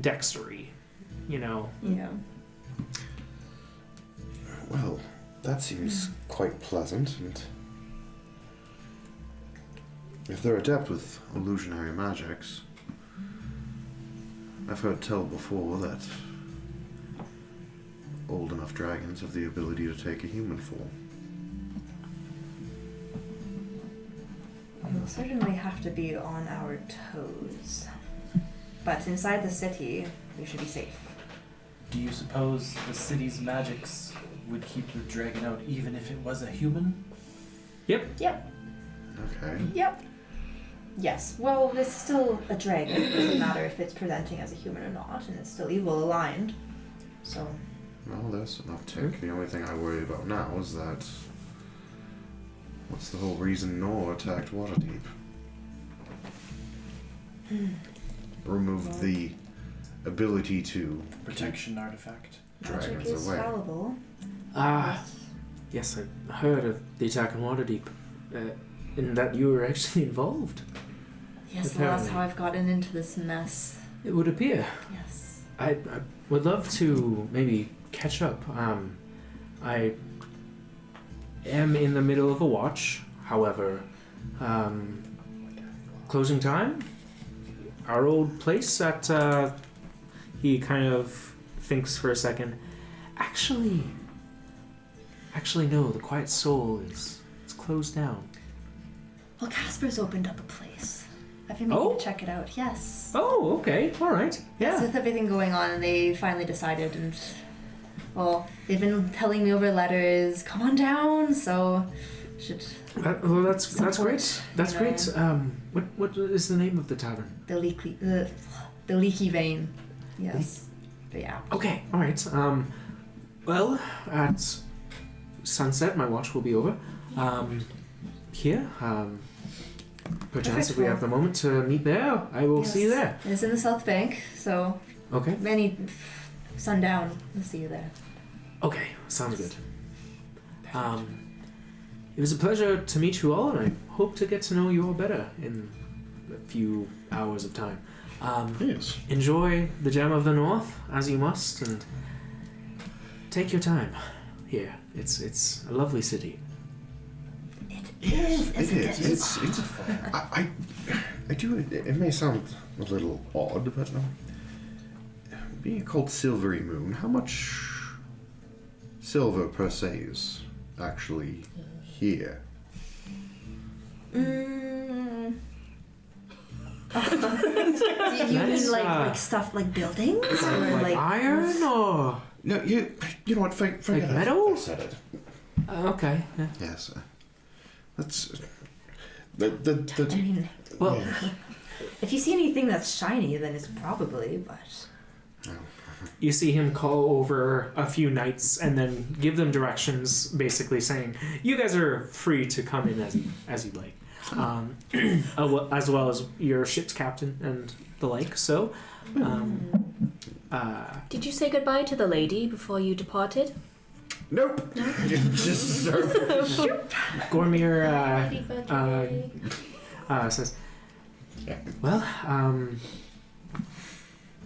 A: dextery, you know.
E: Yeah.
C: Well, that seems quite pleasant, and if they're adept with illusionary magics, I've heard tell before that old enough dragons have the ability to take a human form.
E: We'll certainly have to be on our toes. But inside the city, we should be safe.
F: Do you suppose the city's magics would keep the dragon out even if it was a human?
A: Yep.
E: Yep.
C: Okay.
E: Yep. Yes. Well, it's still a dragon. It doesn't matter if it's presenting as a human or not, and it's still evil aligned. So.
C: Well, there's an uptick. The only thing I worry about now is that... What's the whole reason Nor attacked Waterdeep? Removed the ability to
F: Protection artifact.
E: Magic
C: dragons
E: is
C: away.
E: fallible.
A: Yes, I heard of the attack on Waterdeep, and that you were actually involved.
E: Yes,
A: Apparently.
E: well, that's how I've gotten into this mess.
A: It would appear.
E: Yes.
A: I would love to maybe catch up. I am in the middle of a watch, however, closing time. Our old place at, he kind of thinks for a second. Actually, no, the Quiet Soul is closed down.
E: Well, Casper's opened up a place. I've been meaning to check it out. Yes.
A: Oh, okay, all right,
E: So
A: yeah.
E: with everything going on, and they finally decided, and well, they've been telling me over letters, come on down. So, should
A: Well, that's
E: support,
A: great. That's
E: you know.
A: great. What is the name of the tavern?
E: the leaky vein. Yes. But yeah.
A: Okay, all right. Well, at sunset, my watch will be over. Here, perchance if we have the moment to meet there, I will see you there.
E: It's in the South Bank, so
A: Okay.
E: sundown. We'll see you there.
A: Okay, sounds good. It was a pleasure to meet you all, and I hope to get to know you all better in a few hours of time.
C: Yes.
A: Enjoy the Gem of the North, as you must, and take your time here. It's a lovely city.
E: It is.
C: It is. It's I do. It may sound a little odd, but being called Silvery Moon, how much silver per se is actually here?
E: Do you
A: That's,
E: mean like stuff like buildings or
A: Like iron or
C: No, you know what? Forget
A: Like
C: it.
A: metal?
C: I said it.
A: okay. Yeah.
C: Yes. That's the
E: I mean,
A: Well,
C: yeah.
E: if you see anything that's shiny, then it's probably. But
A: you see him call over a few knights and then give them directions, basically saying, "You guys are free to come in as you like, as well as your ship's captain and the like." So,
G: Did you say goodbye to the lady before you departed?
C: Nope. Just serve.
A: Gormier says, "Well,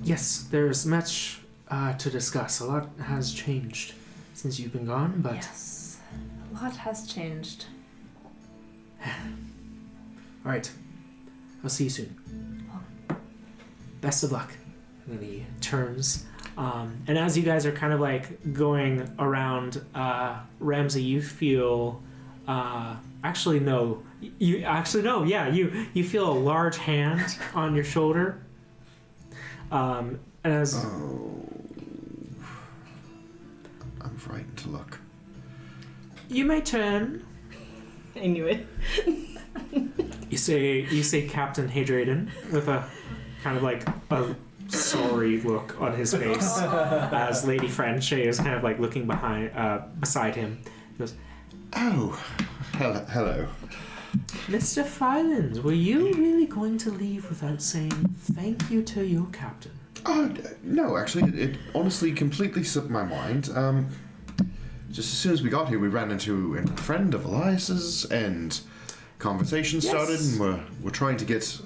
A: yes, there's much to discuss. A lot has changed since you've been gone, but
E: yes, a lot has changed.
A: all right, I'll see you soon. Best of luck." And then he turns. And as you guys are kind of like going around, Ramsey, you feel, actually no, yeah, you feel a large hand on your shoulder. And as
C: Oh, I'm frightened to look.
A: you may turn,
G: I knew it.
A: you say Captain Hadrian with a kind of like a sorry look on his face as Lady Franche is kind of like looking beside him. He goes,
C: Oh, Hello.
A: Mr. Filans, were you really going to leave without saying thank you to your captain?
C: No, actually, it honestly completely slipped my mind. Just as soon as we got here, we ran into a friend of Elias's, and conversation started, and we're trying to get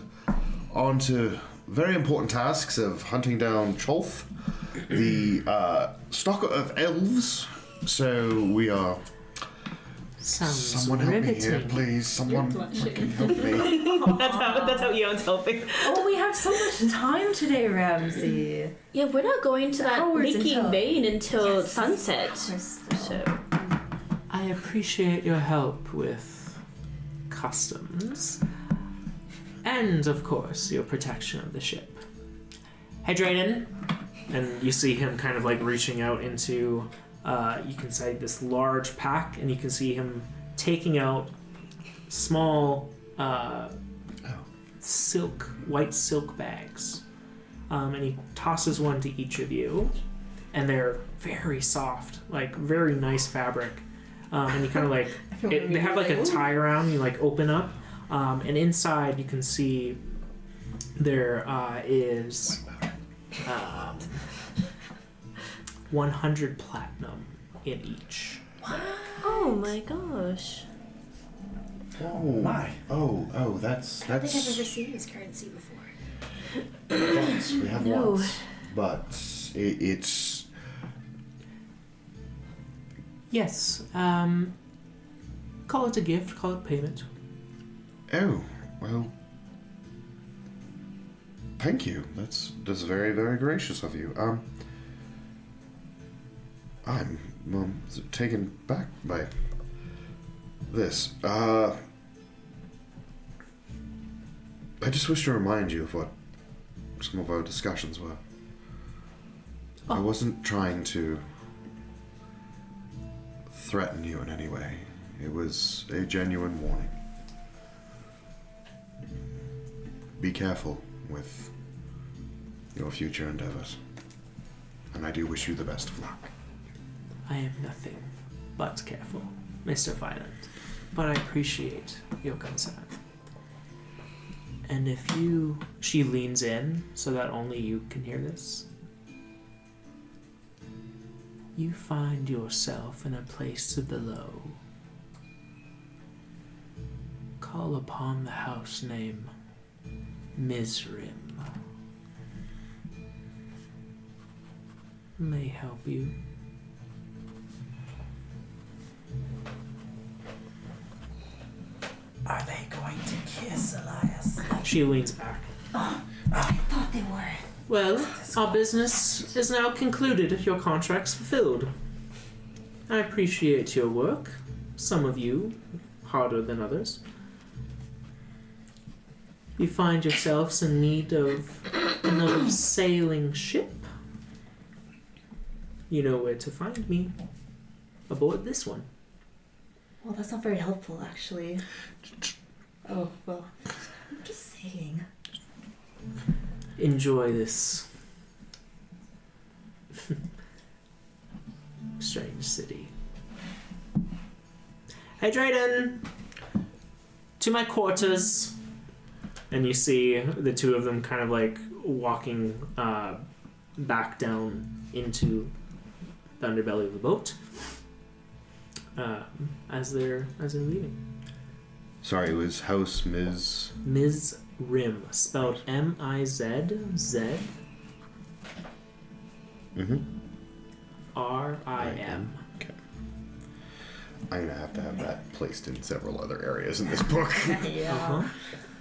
C: onto very important tasks of hunting down Chulth, the stalker of elves. So we are...
A: Sounds
C: Someone help me here,
A: riveting.
C: please. Someone
H: blushing.
C: can help me.
G: That's how Eon's helping.
E: Oh, we have so much time today, Ramsey.
G: Yeah, we're not going to that
E: Hours
G: leaky
E: until-
G: vein until
E: Yes.
G: sunset.
E: Hours.
G: So,
A: I appreciate your help with customs. And, of course, your protection of the ship. Hey, Drayden. And you see him kind of like reaching out into, you can say, this large pack, and you can see him taking out small white silk bags. And he tosses one to each of you, and they're very soft, like very nice fabric. And you kind of like, they have like a tie around, you like open up, and inside you can see there is 100 platinum in each.
G: oh my gosh.
C: Oh,
F: my.
C: Oh, that's...
H: I don't think I've ever seen this currency before.
C: Yes, we have
G: No.
C: lots. But it's...
A: Yes, call it a gift, call it payment.
C: Oh, well... Thank you. That's very, very gracious of you. I'm taken back by this. I just wish to remind you of what some of our discussions were. I
A: Oh.
C: wasn't trying to threaten you in any way. It was a genuine warning. Be careful with your future endeavors. And I do wish you the best of luck.
A: I am nothing but careful, Mr. Violent, but I appreciate your concern. And if you... She leans in so that only you can hear this. You find yourself in a place below. Call upon the house name Mizrim. May help you.
F: Are they going to kiss, Elias?
A: She leans back.
E: I thought they were.
A: Well, our business is now concluded. Your contract's fulfilled. I appreciate your work. Some of you harder than others. You find yourselves in need of another sailing ship. You know where to find me. Aboard this one.
E: Well, that's not very helpful, actually. Oh, well, I'm just saying.
A: Enjoy this strange city. Hey, Drayden! To my quarters. And you see the two of them kind of like walking back down into the underbelly of the boat as they're leaving.
C: Sorry, it was House
A: Ms. Rim, spelled M-I-Z-Z.
C: Mm-hmm.
A: R-I-M.
C: Okay. I'm gonna have to have that placed in several other areas in this book.
E: Yeah.
A: Uh-huh.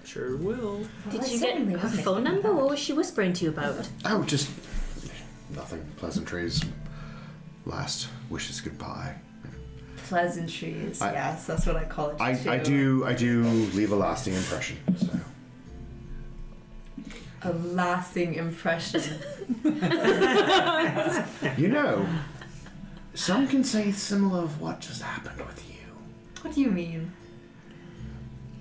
A: Sure will.
G: Did you get her phone number? What was she whispering to you about?
C: Oh, just nothing. Pleasantries. Last wishes goodbye.
E: Pleasantries. Yes, that's what I call it.
C: I do leave a lasting impression. So.
E: A lasting impression.
C: You know, some can say similar of what just happened with you.
E: What do you mean?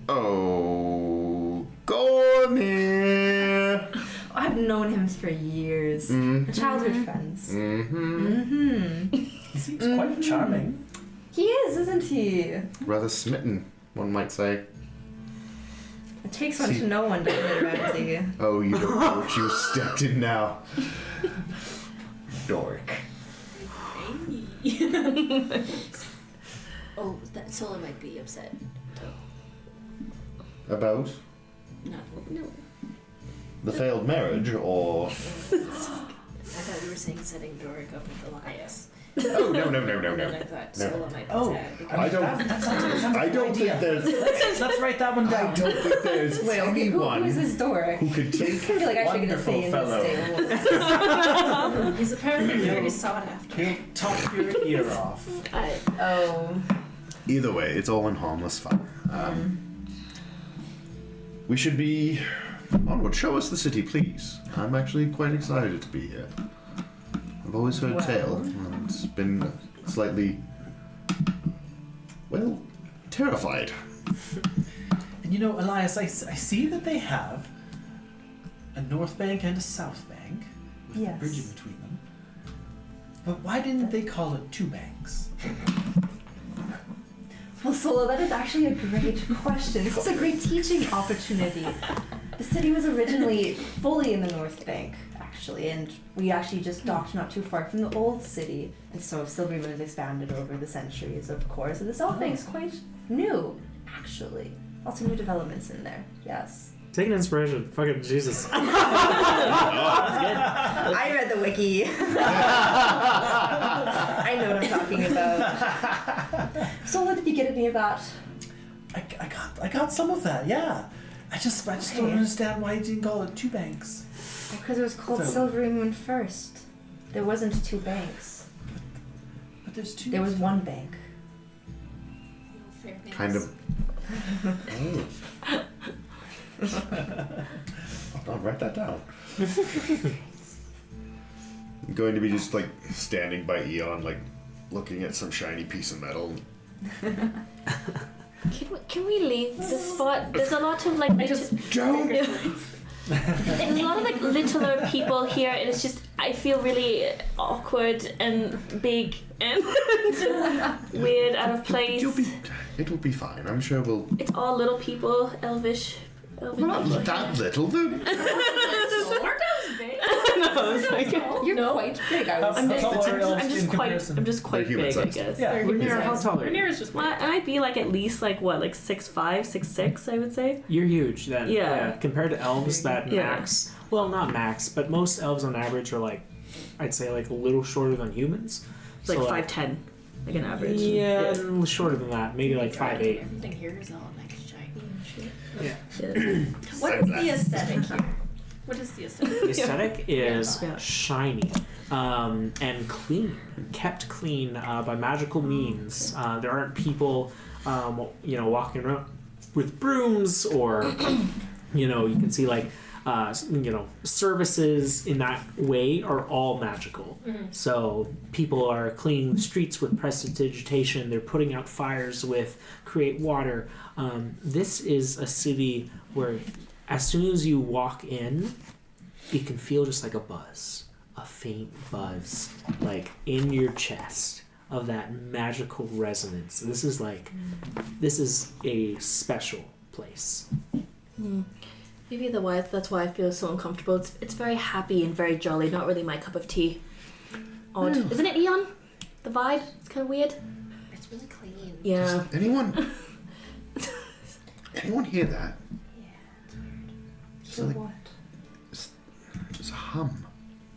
C: Oh, Gormir!
E: I've known him for years.
C: Mhm.
E: We're childhood friends.
C: Mm-hmm.
E: Mm-hmm.
F: He seems quite charming.
E: He is, isn't he?
C: Rather smitten, one might say.
E: It takes one to know one, doesn't it, Ramsey?
C: Oh, you don't know what you stepped in now. Dork.
G: Oh, that Sola might be upset.
C: About
G: No.
C: the failed marriage, or...
G: I thought you were saying setting Doric up with Elias.
C: Oh, no.
G: And then I thought
C: No.
G: Sola might be
F: Oh,
G: sad. because-
C: I don't...
F: That sounds like
C: I don't think there's...
F: Let's write that one
C: I
F: down.
C: don't think there's
E: Wait, who
C: anyone
E: is this Doric?
C: who could take...
E: I feel like I should get a say in this
F: Wonderful
E: table.
G: He's apparently very sought after.
F: He'll talk your ear off.
E: Oh.
C: Either way, it's all in harmless fun. We should be onward. Show us the city, please. I'm actually quite excited to be here. I've always heard
E: Well.
C: tale, and it's been slightly, well, terrified.
F: And you know, Elias, I see that they have a north bank and a south bank with
E: Yes.
F: a bridge in between them. But why didn't they call it two banks?
E: Well, Solo, that is actually a great question. This is a great teaching opportunity. The city was originally fully in the North Bank, actually, and we actually just docked not too far from the old city. And so Silvery Moon has expanded over the centuries, of course, and the South Bank's quite new, actually. Lots of new developments in there, yes.
A: Take an inspiration. Fucking Jesus.
E: I read the wiki. I know what I'm talking about. Solo, did you get any of that?
F: I got some of that, yeah. I just don't understand why you didn't call it two banks.
E: Because it was called
F: So-
E: Silvery Moon first. There wasn't two banks.
F: But there's two.
E: There was one bank.
G: Fairness.
C: Kind of. I'll write that down. I'm going to be just like standing by Eon, like looking at some shiny piece of metal.
G: Can we leave this spot? There's a lot of like
C: Don't.
G: there's a lot of like littler people here, and it's just I feel really awkward and big and weird, out of place.
C: It'll be fine. I'm sure we'll.
G: It's all little people, elven
C: We're not
G: people.
C: that little. Though.
G: No, it's like,
E: You're quite big, I was
G: I'm
F: How tall are
G: just
F: elves in comparison?
G: I'm just quite
C: They're human
G: big, I
C: sized.
G: guess.
F: Yeah,
A: Rhaenyra, how tall are you?
H: Rhaenyra's just
G: Well, I'd be like at least like what, like 6'5", 6'6", I would say.
A: You're huge then.
G: Yeah.
A: Compared to elves that
G: Yeah.
A: max. Well, not max, but most elves on average are like, I'd say like a little shorter than humans.
G: It's like
A: So,
G: 5'10", like an average.
A: Yeah, a little shorter than that. Maybe like 5'8".
G: Everything here is all like shiny and shit.
A: Yeah.
G: Yeah.
H: What is the aesthetic here? What is the aesthetic?
A: The aesthetic is
G: Yeah.
A: shiny and clean, kept clean by magical means. There aren't people, walking around with brooms, or you can see like services in that way are all magical. So people are cleaning the streets with prestidigitation. They're putting out fires with create water. This is a city where, as soon as you walk in, you can feel just like a buzz, a faint buzz, like in your chest of that magical resonance. This is a special place.
G: Maybe that's why I feel so uncomfortable. It's very happy and very jolly. Not really my cup of tea. Odd, isn't it, Eon? The vibe. It's kind of weird.
H: It's really clean.
G: Yeah.
C: Anyone hear that?
E: So
C: like-
E: what?
C: It's a hum.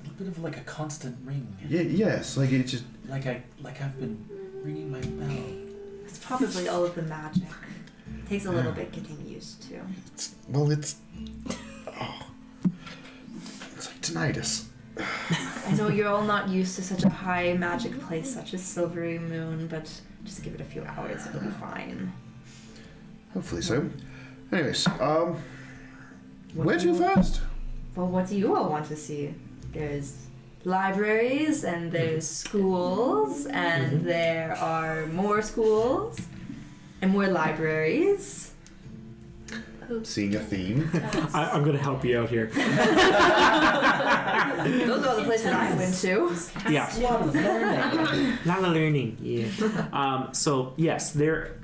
F: A little bit of like a constant ring.
C: Yeah, yes, like it just.
F: Like I've been ringing my bell.
E: It's probably all of the magic. Takes a little bit getting used to.
C: It's like tinnitus.
E: I know you're all not used to such a high magic place such as Silvery Moon, but just give it a few hours, it'll be fine.
C: Hopefully so. Anyways, where to first?
E: Well, what do you all want to see? There's libraries, and there's schools, and there are more schools, and more libraries.
C: seeing a theme.
A: I'm going to help you out here.
E: Those are all the places I went to.
A: Yeah.
F: A lot of learning.
A: A lot of learning, yeah. So yes, there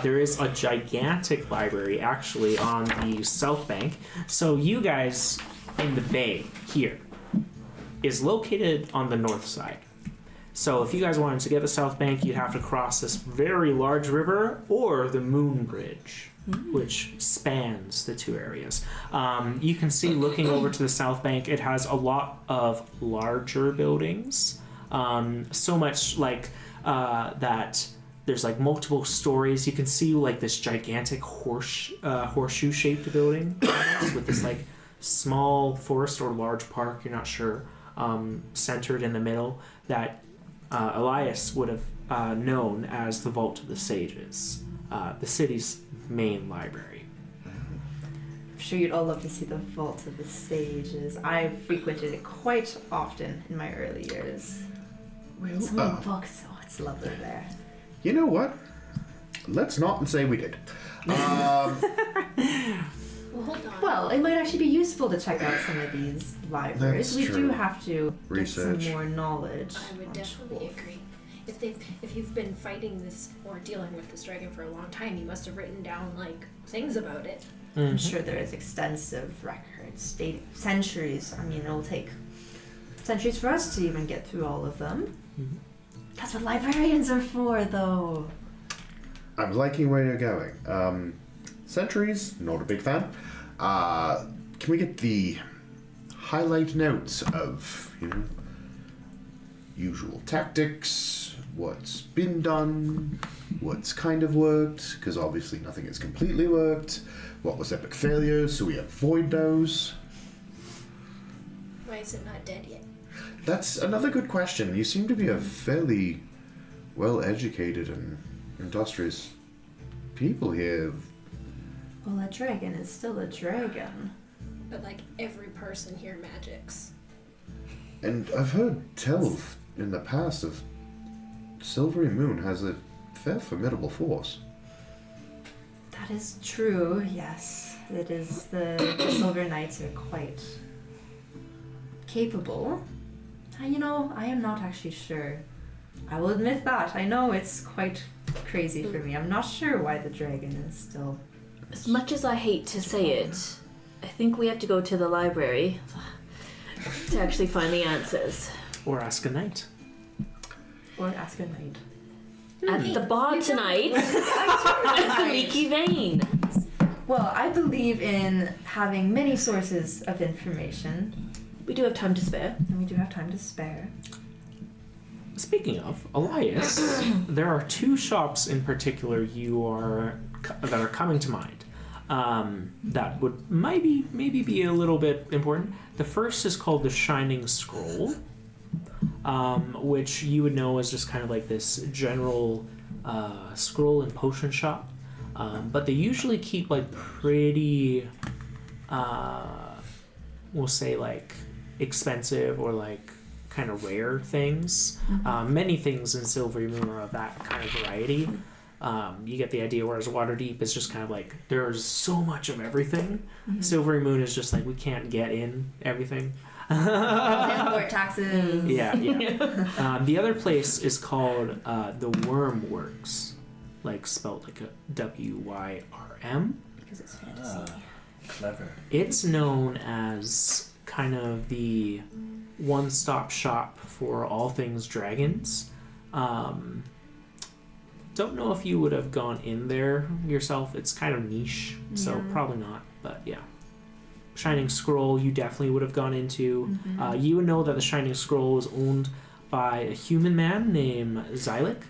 A: is a gigantic library actually on the south bank. So you guys in the bay here is located on the north side. So if you guys wanted to get the south bank, you'd have to cross this very large river or the Moon Bridge, which spans the two areas. You can see looking over to the south bank, it has a lot of larger buildings. So much like that there's like multiple stories. You can see like this gigantic horseshoe-shaped building with this like small forest or large park, you're not sure, centered in the middle that Elias would have known as the Vault of the Sages, the city's main library.
E: I'm sure you'd all love to see the Vault of the Sages. I frequented it quite often in my early years. So many books, oh, it's lovely there.
C: You know what? Let's not say we did.
H: Well, hold on.
E: Well, it might actually be useful to check out some of these libraries.
C: That's
E: We
C: true.
E: do have to
C: Research.
E: get some more knowledge.
H: I would definitely agree. If you've been fighting this or dealing with this dragon for a long time, you must have written down like things about it.
E: I'm sure there is extensive records, centuries. I mean, it'll take centuries for us to even get through all of them. That's what librarians are for, though.
C: I'm liking where you're going. Centuries, not a big fan. Can we get the highlight notes of, usual tactics, what's been done, what's kind of worked, because obviously nothing has completely worked, what was epic failures, so we avoid those.
H: Why is it not dead yet?
C: That's another good question. You seem to be a fairly well-educated and industrious people here.
E: Well, a dragon is still a dragon.
H: But like every person here magics.
C: And I've heard tell in the past of Silvery Moon has a fair formidable force.
E: That is true, yes. It is the Silver Knights are quite capable. I am not actually sure. I will admit that. I know it's quite crazy for me. I'm not sure why the dragon is still...
G: As much as I hate to say it, I think we have to go to the library to actually find the answers.
A: Or ask a knight.
E: Or ask a knight.
G: At the bar tonight, at the Leaky Vein.
E: Well, I believe in having many sources of information.
G: We do have time to spare.
E: And we do have time to spare.
A: Speaking of Elias, there are two shops in particular that are coming to mind that would maybe be a little bit important. The first is called the Shining Scroll, which you would know as just kind of like this general scroll and potion shop, but they usually keep like pretty, we'll say like expensive or like kind of rare things. Many things in Silvery Moon are of that kind of variety. You get the idea, whereas Waterdeep is just kind of like there's so much of everything. Silvery Moon is just like we can't get in everything.
E: Import taxes.
A: Yeah. The other place is called the Worm Works, like spelled like a WYRM.
E: Because it's fantasy.
F: Clever.
A: It's known as kind of the one-stop shop for all things dragons. Don't know if you would have gone in there yourself. It's kind of niche, so probably not. But yeah, Shining Scroll you definitely would have gone into. You would know that the Shining Scroll was owned by a human man named Xylic.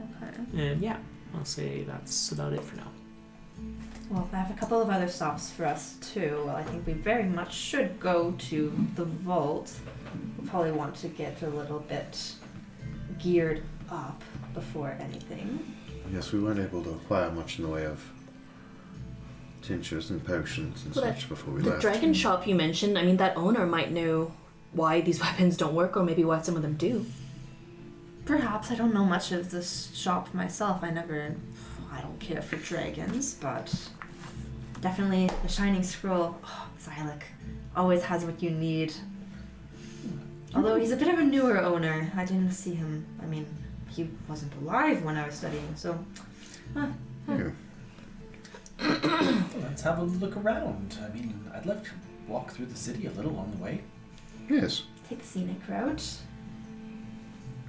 E: Okay.
A: And yeah, I'll say that's about it for now.
E: Well, I have a couple of other stops for us too. Well, I think we very much should go to the vault. We'll probably want to get a little bit geared up before anything.
C: Yes, we weren't able to acquire much in the way of tinctures and potions and
G: Well,
C: such before we
G: The
C: left.
G: dragon shop you mentioned, I mean, that owner might know why these weapons don't work, or maybe why some of them do.
E: Perhaps. I don't know much of this shop myself. I I don't care for dragons, but definitely the Shining Scroll. Oh, Xylek always has what you need. Although he's a bit of a newer owner. I didn't see him. I mean, he wasn't alive when I was studying, so...
C: Yeah.
F: Let's have a look around. I mean, I'd love to walk through the city a little on the way.
C: Yes.
E: Take the scenic route.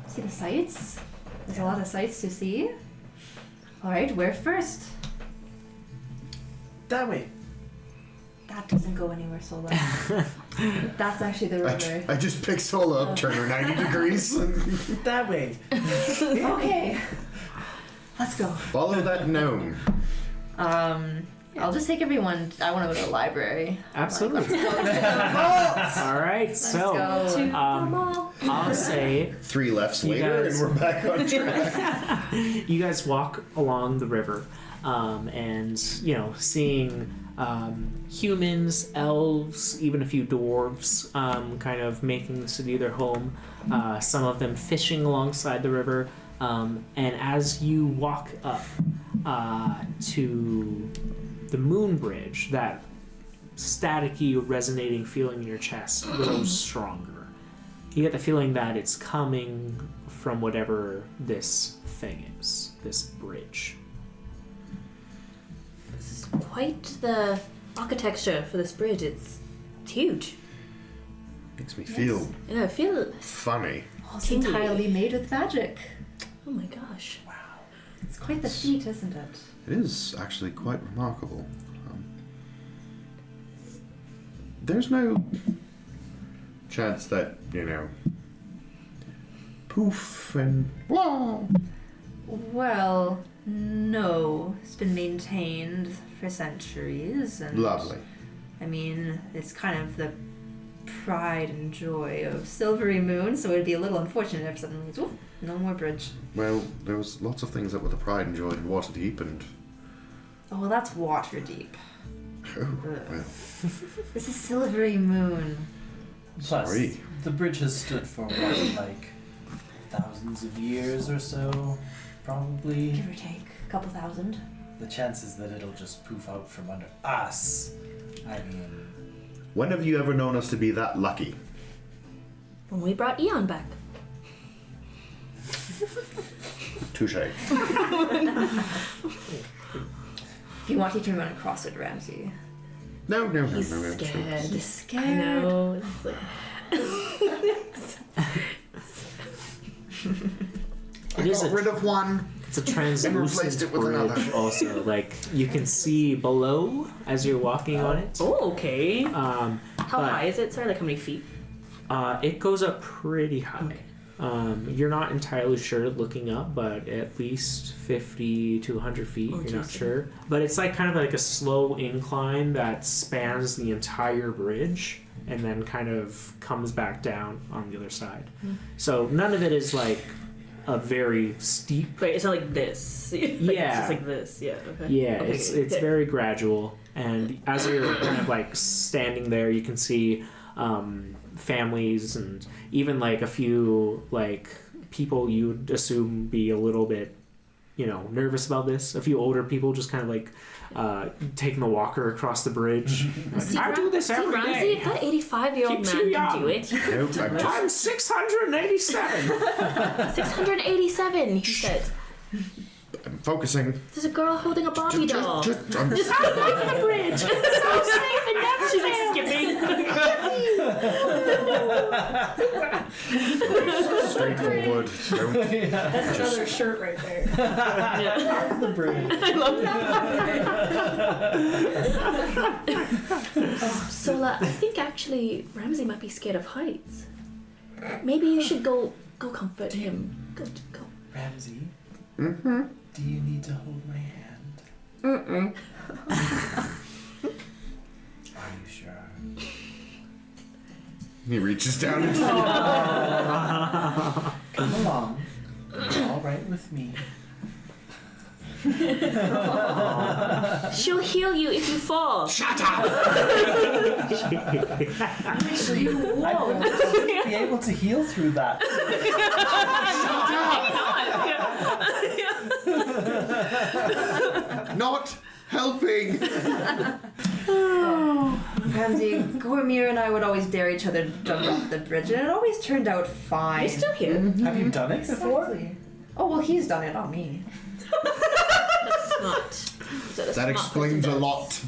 E: See the sights? There's a lot of sights to see. Alright, where first?
F: That way.
E: That doesn't go anywhere, Sola. That's actually the river.
C: I just pick Sola up, turn her 90 degrees.
F: That way.
E: Okay. Let's go.
C: Follow that gnome.
E: I'll just take everyone. I want to go to the library.
A: Absolutely.
E: Let's go to the vault.
A: All right,
E: Let's
A: so
E: go.
A: I'll say
C: 3 lefts
A: You
C: later,
A: guys-
C: and we're back on track.
A: you guys walk along the river, and seeing humans, elves, even a few dwarves, kind of making the city their home. Some of them fishing alongside the river, and as you walk up to the moon bridge, that staticky, resonating feeling in your chest grows stronger. You get the feeling that it's coming from whatever this thing is, this bridge.
G: This is quite the architecture for this bridge. It's huge.
C: Makes me feel
G: Yeah, I feel.
C: funny.
E: It's entirely made with magic.
G: Oh my gosh.
E: It's quite the feat, isn't it?
C: It is actually quite remarkable. There's no chance that, poof and blah.
E: Well, no. It's been maintained for centuries. And
C: Lovely.
E: I mean, it's kind of the pride and joy of Silvery Moon, so it'd be a little unfortunate if suddenly, oof, no more bridge.
C: Well, there was lots of things that were the pride and joy in Waterdeep, and
E: Oh, well, that's Waterdeep.
C: oh, well,
E: This is Silvery Moon.
F: Plus,
C: Sorry.
F: the bridge has stood for what, like thousands of years or so, probably.
E: Give or take. A couple thousand.
F: The chances that it'll just poof out from under us, I mean...
C: when have you ever known us to be that lucky?
G: When we brought Eon back.
C: Touche.
E: If you want, you can run across it, Ramsey.
C: No.
G: He's
C: sure.
G: scared.
E: He's
G: I
E: scared.
G: know. It's like,
C: I
A: It is
C: got
A: a-
C: rid of one.
A: It's a
C: replaced
A: translucent
C: it with another.
A: bridge also. Like, you can see below as you're walking on it.
G: oh, okay.
A: How
G: How high is it? Sorry, like how many feet?
A: It goes up pretty high. You're not entirely sure looking up, but at least 50 to 100 feet.
G: Oh,
A: You're not
G: geez.
A: sure. But it's like kind of like a slow incline that spans the entire bridge and then kind of comes back down on the other side. So none of it is like a very steep.
G: Wait, it's not like this. Like, It's
A: Yeah.
G: just like this. Yeah. Okay.
A: Yeah,
G: Okay,
A: it's
G: okay.
A: very gradual, and as you're kind of like standing there, you can see families and even like a few like people you'd assume be a little bit, nervous about this. A few older people just kind of like taking the walker across the bridge. Like, I do this every
G: Ramsey,
A: day.
G: if that 85-year-old
A: Keeps
G: man
A: you
G: can do
A: young.
G: it.
C: Nope, I'm just
A: I'm 687.
G: 687, he said.
C: I'm focusing.
G: There's a girl holding a Barbie doll.
C: I'm
G: I love the bridge. It's so safe and never She's like skipping.
C: straightforward. Don't
H: That's another shirt right there.
F: The bridge.
G: I love that. Sola, I think actually Ramsey might be scared of heights. Maybe you should go comfort him. Go.
F: Ramsey,
C: Mm-hmm.
F: do you need to hold my hand?
G: Mm-mm.
F: Are you sure?
C: He reaches down and
F: Come along. You're all right with me.
G: She'll heal you if you fall.
C: shut up.
F: Actually, I wouldn't be able to heal through that.
C: Helping!
E: Kenzie, Gormir and I would always dare each other to jump off the bridge, and it always turned out fine.
G: You're still here.
F: Have you done it before?
E: Exactly. Oh, well, he's done it, not me.
G: That's smart.
C: That explains a lot.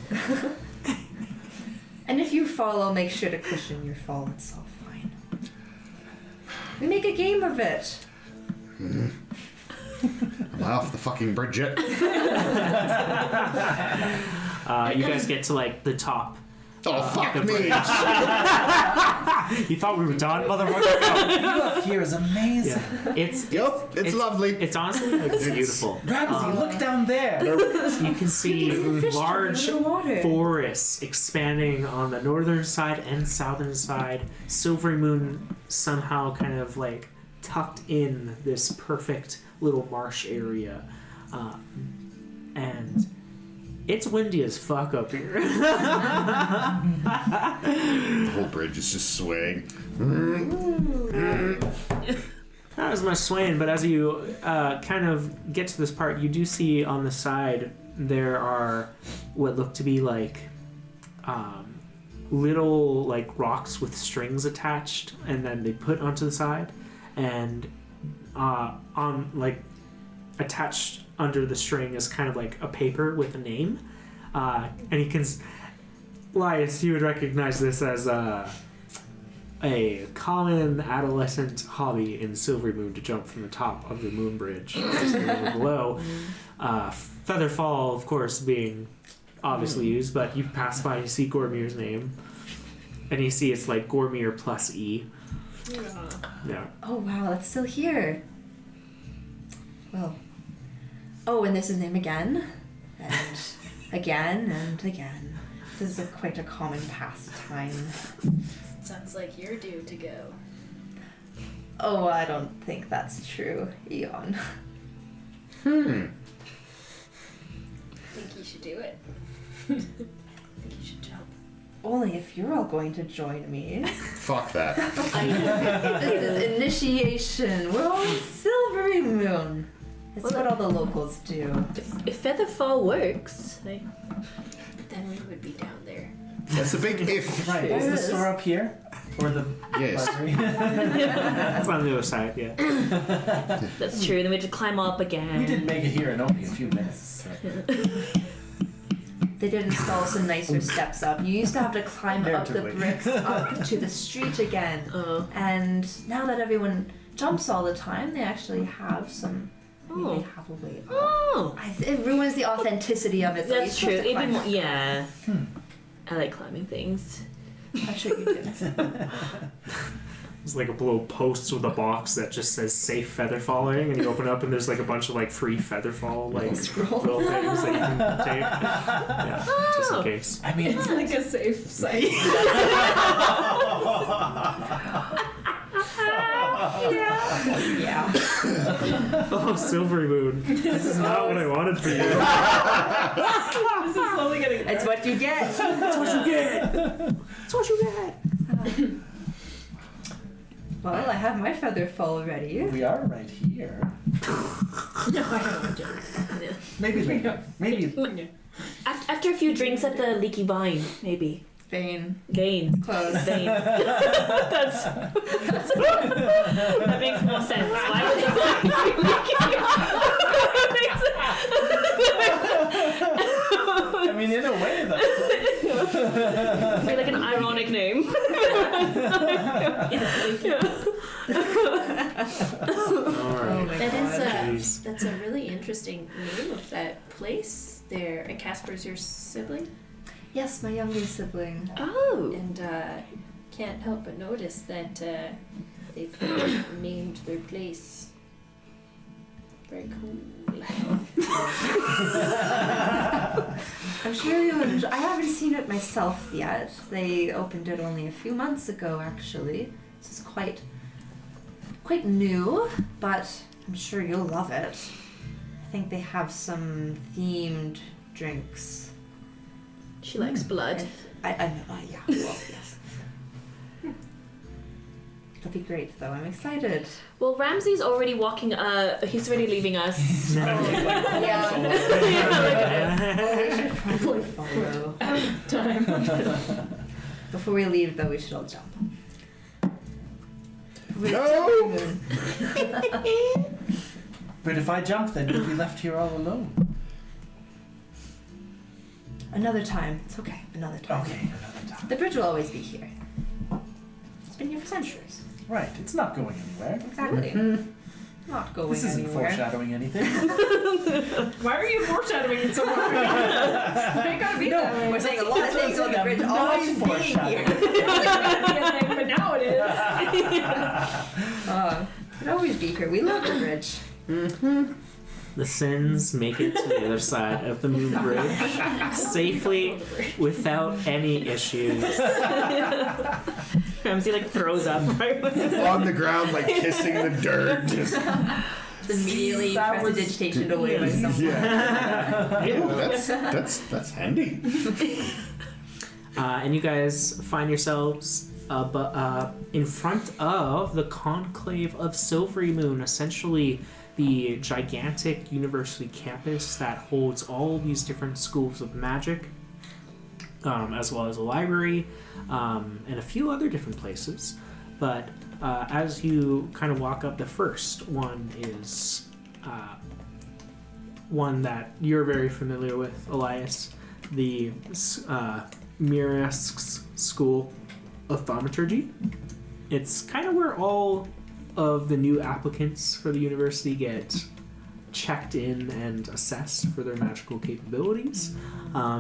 E: And if you fall, I'll make sure to cushion your fall. It's all fine. We make a game of it.
C: Am I off the fucking bridge yet?
A: You guys get to like the top.
C: Oh, fuck
A: the
C: me!
A: bridge. You thought we were done, motherfucker? No.
F: The view up here is amazing.
A: Yeah. It's
C: lovely.
A: It's honestly like beautiful.
F: Ramsey, look down there.
A: You can see large
E: in the water.
A: forests expanding on the northern side and southern side. Silvery Moon somehow kind of like tucked in this perfect little marsh area. And it's windy as fuck up here.
C: The whole bridge is just swaying.
A: Not as much swaying, but as you kind of get to this part, you do see on the side there are what look to be like little like rocks with strings attached, and then they put onto the side, and on like attached under the string is kind of like a paper with a name, and you can, Elias, you would recognize this as a common adolescent hobby in Silvery Moon to jump from the top of the moon bridge just a little below. Featherfall, of course, being obviously used, but you pass by, you see Gormir's name, and you see it's like Gormir plus E. Yeah.
E: Oh, wow, that's still here. Well. Oh, and this is name again. And again and again. This is quite a common pastime.
H: Sounds like you're due to go.
E: Oh, I don't think that's true, Eon.
H: Think you should do it. Think you should jump.
E: Only if you're all going to join me.
C: Fuck that.
E: This is initiation. We're all in Silvery Moon. It's
G: Well,
E: what all the locals do.
G: If Featherfall works,
H: Then we would be down there.
C: That's a big if.
F: Right, is the store up here? Or the
C: Yes.
F: library?
A: That's on the other side, yeah.
G: that's true. Then we have to climb up again.
F: We did make it here in only a few minutes. So.
E: They did install some nicer steps up. You used to have to climb
F: Dare
E: up
F: to
E: the
F: wait.
E: bricks up to the street again.
G: Oh.
E: And now that everyone jumps all the time, they actually have some.
G: Oh.
E: They have a way up.
G: Oh.
E: It ruins the authenticity of it. Though.
G: That's
E: You're
G: true.
E: supposed to
G: It'd be
E: climb
G: more,
E: up.
G: yeah. I like climbing things.
E: I'm sure you do.
A: There's like a little post with a box that just says safe feather falling, and you open up and there's like a bunch of like free feather fall like
E: Scroll.
A: little things that you can take. Yeah, just in case.
F: I mean,
H: It's like a safe site.
E: Yeah.
A: Oh, Silvery Moon. This is not what I wanted for you.
H: This is slowly getting.
E: It's what you get.
A: That's what you get. That's what you get.
E: Well, I have my feather fall ready.
F: we are right here.
H: No, I don't want to.
G: Yeah.
F: Maybe later. Maybe.
G: After a few drinks at the Leaky Vine, maybe.
E: Vein.
G: Vein.
E: Close.
G: Vein. That makes more sense. Why would they
F: I mean, in a way, though.
G: It'd be like an ironic name.
A: All right.
E: my
H: That is
A: Jeez.
H: that's a really interesting name of that place there. And Casper's your sibling?
E: Yes, my younger sibling.
G: Oh.
H: And can't help but notice that they've named their place very cool.
E: I'm sure you'll enjoy. I haven't seen it myself yet. They opened it only a few months ago, actually. This is quite new, but I'm sure you'll love it. I think they have some themed drinks.
G: She likes blood.
E: I know. Yeah. Well, yes. That'll be great, though. I'm excited.
G: Well, Ramsey's already walking. He's already leaving us.
E: Yeah. Well, we should probably follow.
H: Time.
E: Before we leave, though, we should all jump.
C: No!
F: But if I jump, then you'll be left here all alone.
E: Another time. It's okay. Another time.
F: Okay, another time.
E: The bridge will always be here. It's been here for centuries.
F: Right, it's not going anywhere.
E: Exactly. Not going
F: This isn't
E: anywhere.
F: foreshadowing anything.
H: Why are you foreshadowing it so much?
E: They gotta be that way. We're saying a lot of things on the bridge always being here.
H: But now it is.
E: It'd always be here. We love the bridge.
A: The Sins make it to the other side of the moon bridge safely without any issues.
G: Ramsey like throws up.
C: On the ground, like kissing the dirt. Just
E: Immediately prestidigitation away by someone.
C: yeah, that's handy.
A: And you guys find yourselves in front of the Conclave of Silvery Moon, essentially the gigantic university campus that holds all these different schools of magic, as well as a library, and a few other different places. But as you kind of walk up, the first one is one that you're very familiar with, Elias, the Mirask's School of Thaumaturgy. It's kind of where all of the new applicants for the university get checked in and assessed for their magical capabilities.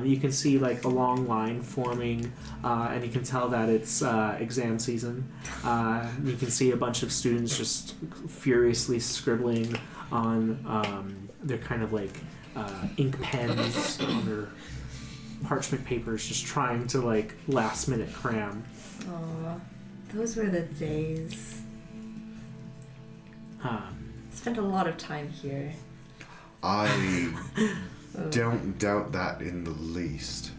A: You can see like a long line forming, and you can tell that it's exam season. You can see a bunch of students just furiously scribbling on their kind of like ink pens on their parchment papers, just trying to like last minute cram.
E: Oh, those were the days. Spent a lot of time here.
C: I don't doubt that in the least.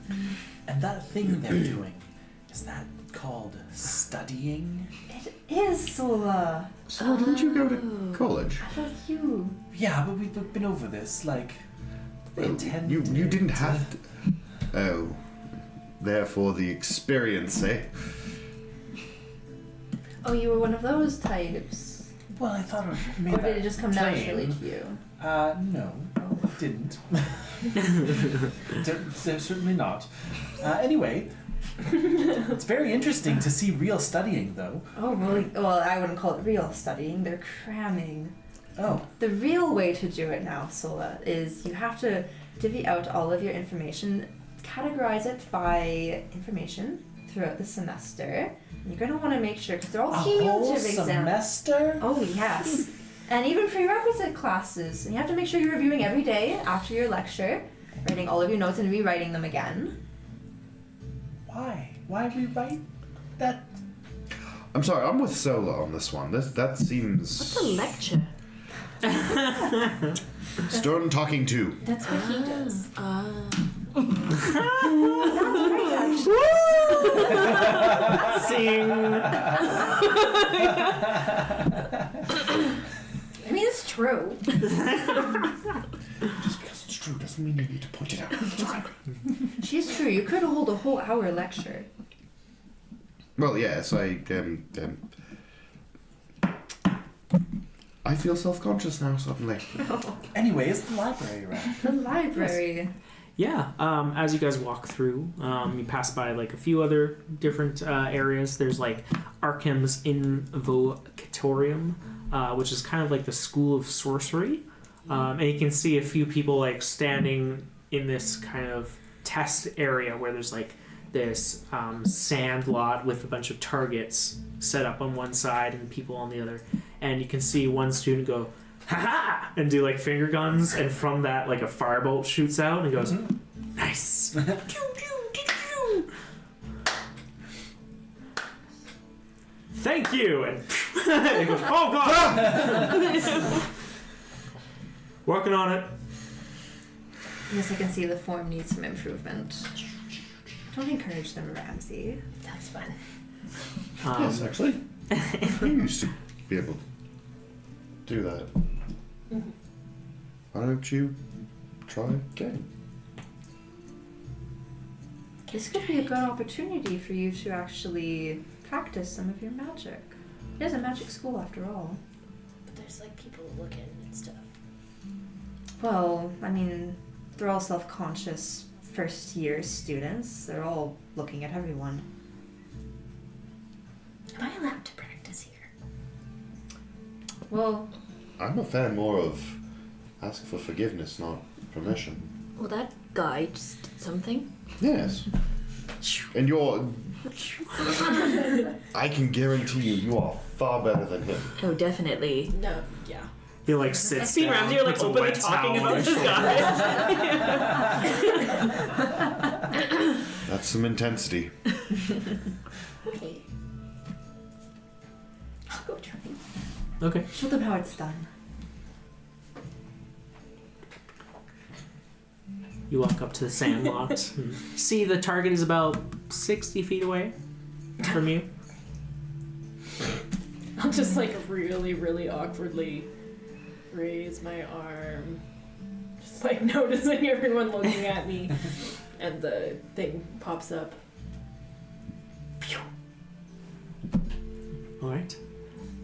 F: And that thing they're doing, is that called studying?
E: It is, Sola.
C: So didn't you go to college?
E: I thought you.
F: Yeah, but we've been over this, like, they
C: Well,
F: intend
C: you
F: to-
C: didn't have to. Oh, therefore the experience, eh?
E: Oh, you were one of those types.
F: Well, I thought it
E: Or
F: made
E: did it just come
F: plain.
E: naturally to you?
F: No, it didn't. Certainly not. Anyway, it's very interesting to see real studying, though.
E: Oh, really? Well, I wouldn't call it real studying. They're cramming.
F: Oh,
E: The real way to do it now, Sola, is you have to divvy out all of your information, categorize it by information throughout the semester. And you're going to want to make sure, because they're all
F: a
E: cumulative
F: whole
E: exams.
F: semester?
E: Oh, yes. And even prerequisite classes. And you have to make sure you're reviewing every day after your lecture, writing all of your notes and rewriting them again.
F: Why? Why rewrite that?
C: I'm sorry, I'm with Sola on this one. That seems
G: What's a lecture?
C: stern talking to.
H: That's what he does.
A: Sing.
H: I mean, it's true.
C: Just because it's true doesn't mean you need to point it out all the time.
E: She's true. You could hold a whole hour lecture.
C: Well, yes, I feel self-conscious now suddenly.
F: Anyway, it's the library, right?
E: The library.
A: Yeah, as you guys walk through, you pass by like a few other different areas. There's like Arkham's Invocatorium, which is kind of like the school of sorcery. And you can see a few people like standing in this kind of test area where there's like this sand lot with a bunch of targets set up on one side and people on the other. And you can see one student go, ha-ha! And do like finger guns, and from that like a firebolt shoots out and goes, nice! Pew, pew, pew, pew. Thank you! And he goes, oh god! Working on it.
E: Yes, I can see the form needs some improvement. Don't encourage them, Ramsey. That's fun.
C: Yes, actually. You used to be able to do that. Why don't you try again?
E: This could be a good opportunity for you to actually practice some of your magic. It is a magic school after all.
G: But there's like people looking and stuff.
E: Well, I mean, they're all self-conscious first-year students. They're all looking at everyone.
G: Am I allowed to practice here?
E: Well,
C: I'm a fan more of ask for forgiveness, not permission.
G: Well, that guy just did something.
C: Yes. And you're... I can guarantee you are far better than him.
G: Oh, definitely.
H: No, yeah.
A: He like sits
G: I've seen
A: down.
G: Ramsey like
A: puts a
G: openly
A: wet
G: talking
A: towel on
G: about
A: his
G: this guy.
C: That's some intensity.
G: Okay. I'll go try.
A: Okay.
E: show them how it's done.
A: You walk up to the sandlot and see the target is about 60 feet away from you.
H: I'll just like really, really awkwardly raise my arm. Just like noticing everyone looking at me. And the thing pops up.
A: Alright.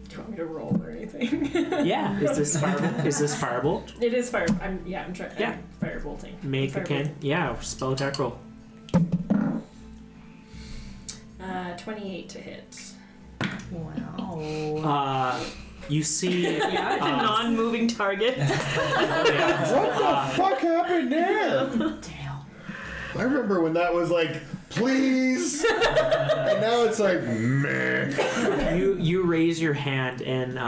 H: Do you want me to roll or anything?
A: Yeah. Is this firebolt?
H: It is fire. I'm trying.
A: Yeah.
H: I'm firebolting.
A: Make a can. Yeah. Spell attack roll.
H: 28 to hit.
E: Wow.
A: You see.
G: A non-moving target.
C: What the fuck happened there?
E: Damn.
C: I remember when that was like, please, and now it's like, meh.
A: You raise your hand and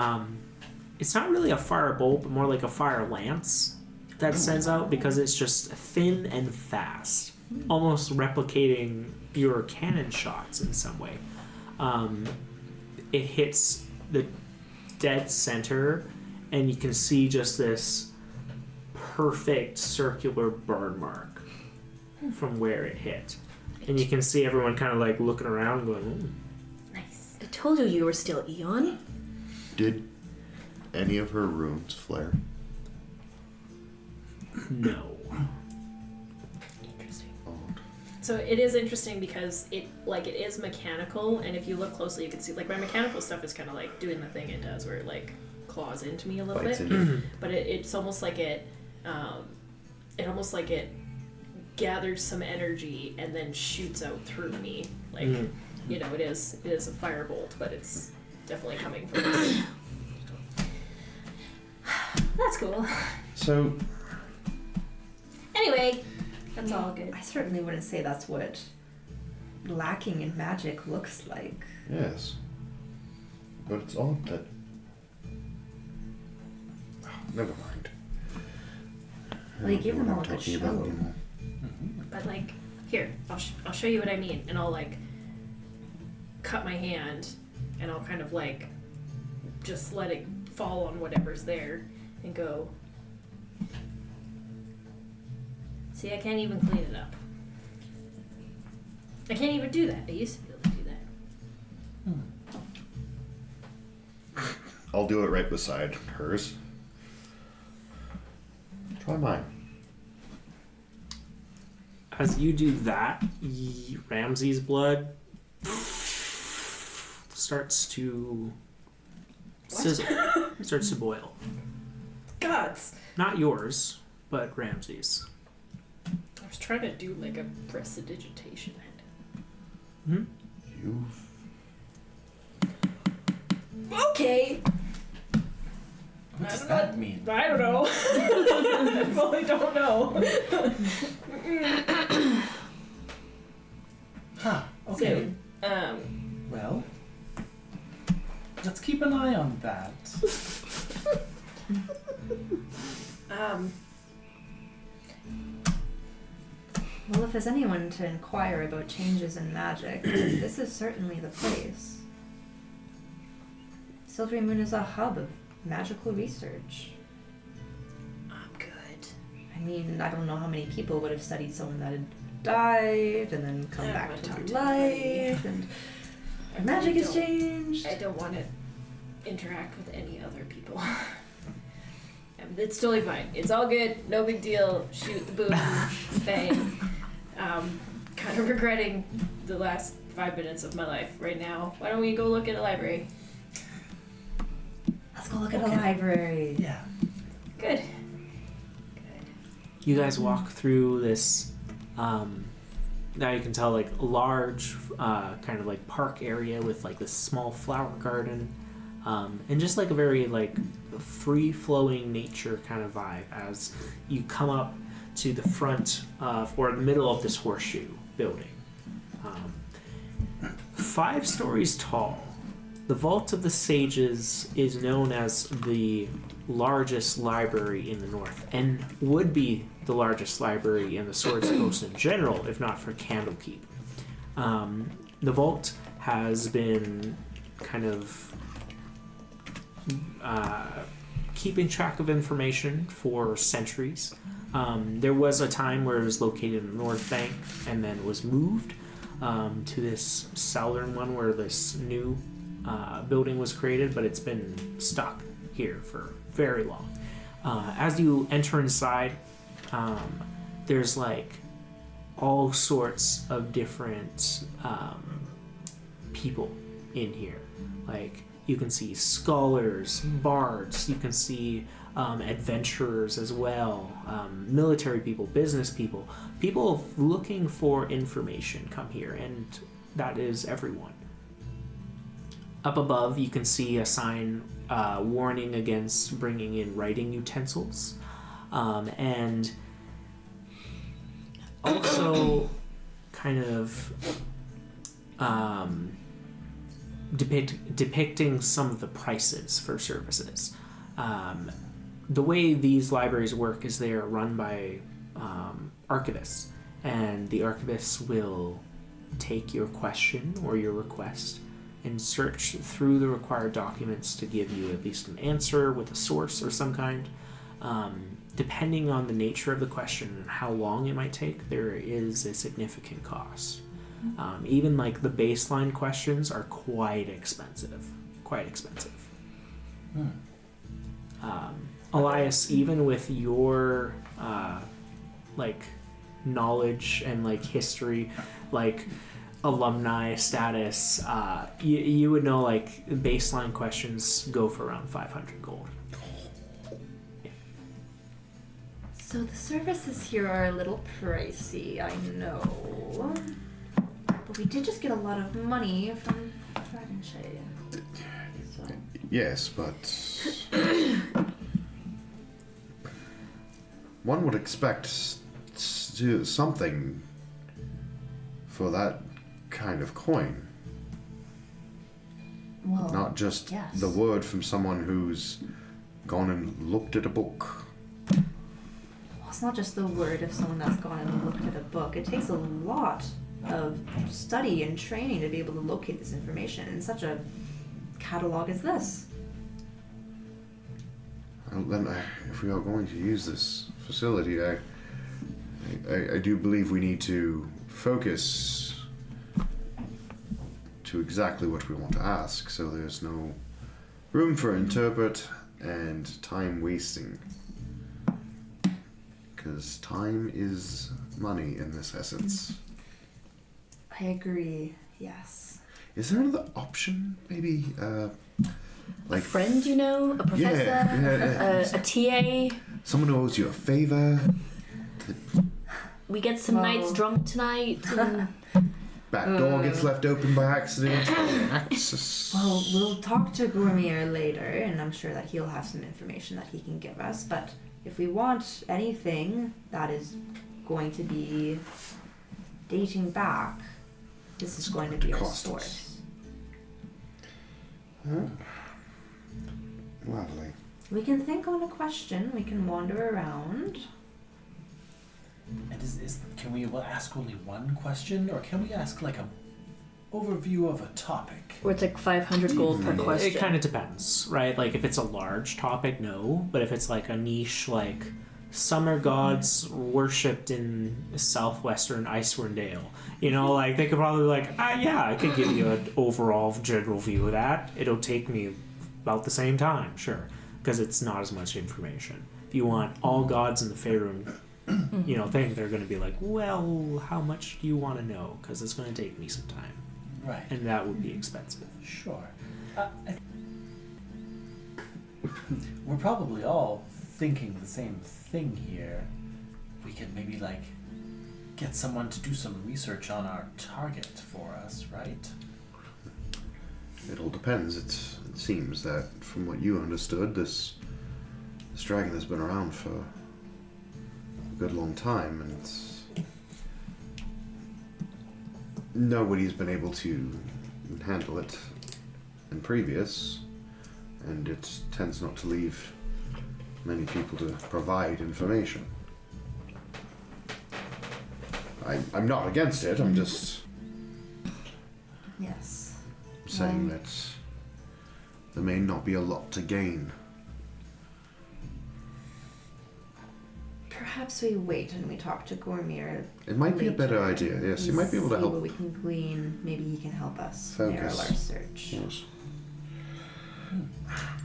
A: it's not really a fire bolt, but more like a fire lance that sends out because it's just thin and fast, almost replicating your cannon shots in some way. It hits the dead center, and you can see just this perfect circular burn mark from where it hit. And you can see everyone kind of like looking around going, ooh.
G: Nice. I told you you were still Eon.
C: Did any of her runes flare?
A: No.
H: Interesting.
C: Oh.
H: So it is interesting because it is mechanical, and if you look closely, you can see like my mechanical stuff is kind of like doing the thing it does, where it like claws into me a little
C: Bites
H: bit.
C: into you.
H: But it's almost like it gathers some energy and then shoots out through me. Like you know, it is a firebolt, but it's definitely coming from us. That's cool.
C: So,
H: Anyway, that's all good.
E: I certainly wouldn't say that's what lacking in magic looks like.
C: yes. But it's odd that... Oh, never mind.
E: Well, you gave
C: I don't
E: them
C: know
E: all
C: what
E: a
C: I'm
E: good
C: talking about
E: show.
C: anymore.
H: But like, here, I'll show you what I mean, and I'll like cut my hand, and I'll kind of like just let it fall on whatever's there, and go. See, I can't even clean it up. I can't even do that. I used to be able to do that.
C: I'll do it right beside hers. Try mine.
A: As you do that, Ramsey's blood starts to sizzle, starts to boil.
H: Gods!
A: Not yours, but Ramsey's.
H: I was trying to do like a prestidigitation.
A: Hmm?
C: You've...
H: Okay!
F: What does that mean?
H: I don't know. I really don't know.
F: Huh. Okay.
H: So,
F: Well, let's keep an eye on that.
E: Well, if there's anyone to inquire about changes in magic, this is certainly the place. Silvery Moon is a hub of magical research.
H: I'm good.
E: I mean, I don't know how many people would have studied someone that had died and then come
H: I
E: back
H: haven't
E: to
H: talked to
E: life. And Our magic has
H: don't-
E: changed.
H: I don't want to interact with any other people. It's totally fine. It's all good. No big deal. Shoot the boom. Bang. Kind of regretting the last 5 minutes of my life right now. Why don't we go look at a library?
E: Let's go look at a library.
F: Yeah.
H: Good.
A: You guys walk through this, now you can tell, like, large, kind of like park area with like this small flower garden, and just like a very like free-flowing nature kind of vibe as you come up to the front of, or the middle of this horseshoe building. 5 stories tall. The Vault of the Sages is known as the largest library in the north, and would be the largest library in the Swords Coast in general, if not for Candlekeep. The vault has been kind of keeping track of information for centuries. There was a time where it was located in the North Bank, and then was moved to this southern one where this new building was created, but it's been stuck here for very long. As you enter inside, there's like all sorts of different people in here. Like, you can see scholars, bards, you can see adventurers as well, military people, business people, people looking for information come here, and that is everyone. Up above, you can see a sign warning against bringing in writing utensils, and also kind of depicting some of the prices for services. The way these libraries work is they are run by archivists, and the archivists will take your question or your request and search through the required documents to give you at least an answer with a source or some kind. Depending on the nature of the question and how long it might take, there is a significant cost. Even like the baseline questions are quite expensive. Elias, even with your like knowledge and like history, like alumni status, you would know like baseline questions go for around 500 gold. Yeah.
E: So the services here are a little pricey, I know. But we did just get a lot of money from Dragonshade. So.
C: Yes, but one would expect something for that kind of coin.
E: Well,
C: Not just
E: yes.
C: the word from someone who's gone and looked at a book.
E: Well, it's not just the word of someone that's gone and looked at a book. It takes a lot of study and training to be able to locate this information in such a catalog as this.
C: Well, then, if we are going to use this facility, I do believe we need to focus to exactly what we want to ask, so there's no room for interpret and time wasting. Because time is money in this essence.
E: I agree, yes.
C: Is there another option? Maybe, like...
G: A friend, you know? A professor?
C: Yeah.
G: A TA?
C: Someone who owes you a favor?
G: We get some nights drunk tonight? And...
C: Back door gets left open by accident?
E: Well, we'll talk to Gourmier later, and I'm sure that he'll have some information that he can give us, but if we want anything that is going to be dating back, this is going to be our
C: Cost us.
E: source.
C: Lovely.
E: We can think on a question, we can wander around.
F: And can we ask only one question, or can we ask like a overview of a topic?
G: Or it's like 500 gold per question.
A: It kind of depends, right? Like if it's a large topic, no. But if it's like a niche, like summer gods worshipped in southwestern Icewind Dale. You know, like, they could probably be like, yeah, I could give you an overall general view of that. It'll take me about the same time, sure, because it's not as much information. If you want all gods in the Faerun, you know, thing, they're going to be like, well, how much do you want to know? Because it's going to take me some time.
F: Right.
A: And that would be expensive.
F: Sure. We're probably all thinking the same thing here. We could maybe, like, get someone to do some research on our target for us, right?
C: It all depends. It seems that, from what you understood, this dragon has been around for a good long time, and nobody's been able to handle it in previous, and it tends not to leave many people to provide information. I'm not against it, I'm just
E: Yes.
C: saying that there may not be a lot to gain.
E: Perhaps we wait and we talk to Gormir.
C: It might be a better
E: later.
C: idea, yes. You might be able to
E: See
C: help.
E: what we can glean. Maybe he can help us
C: Focus.
E: narrow our search.
C: Yes.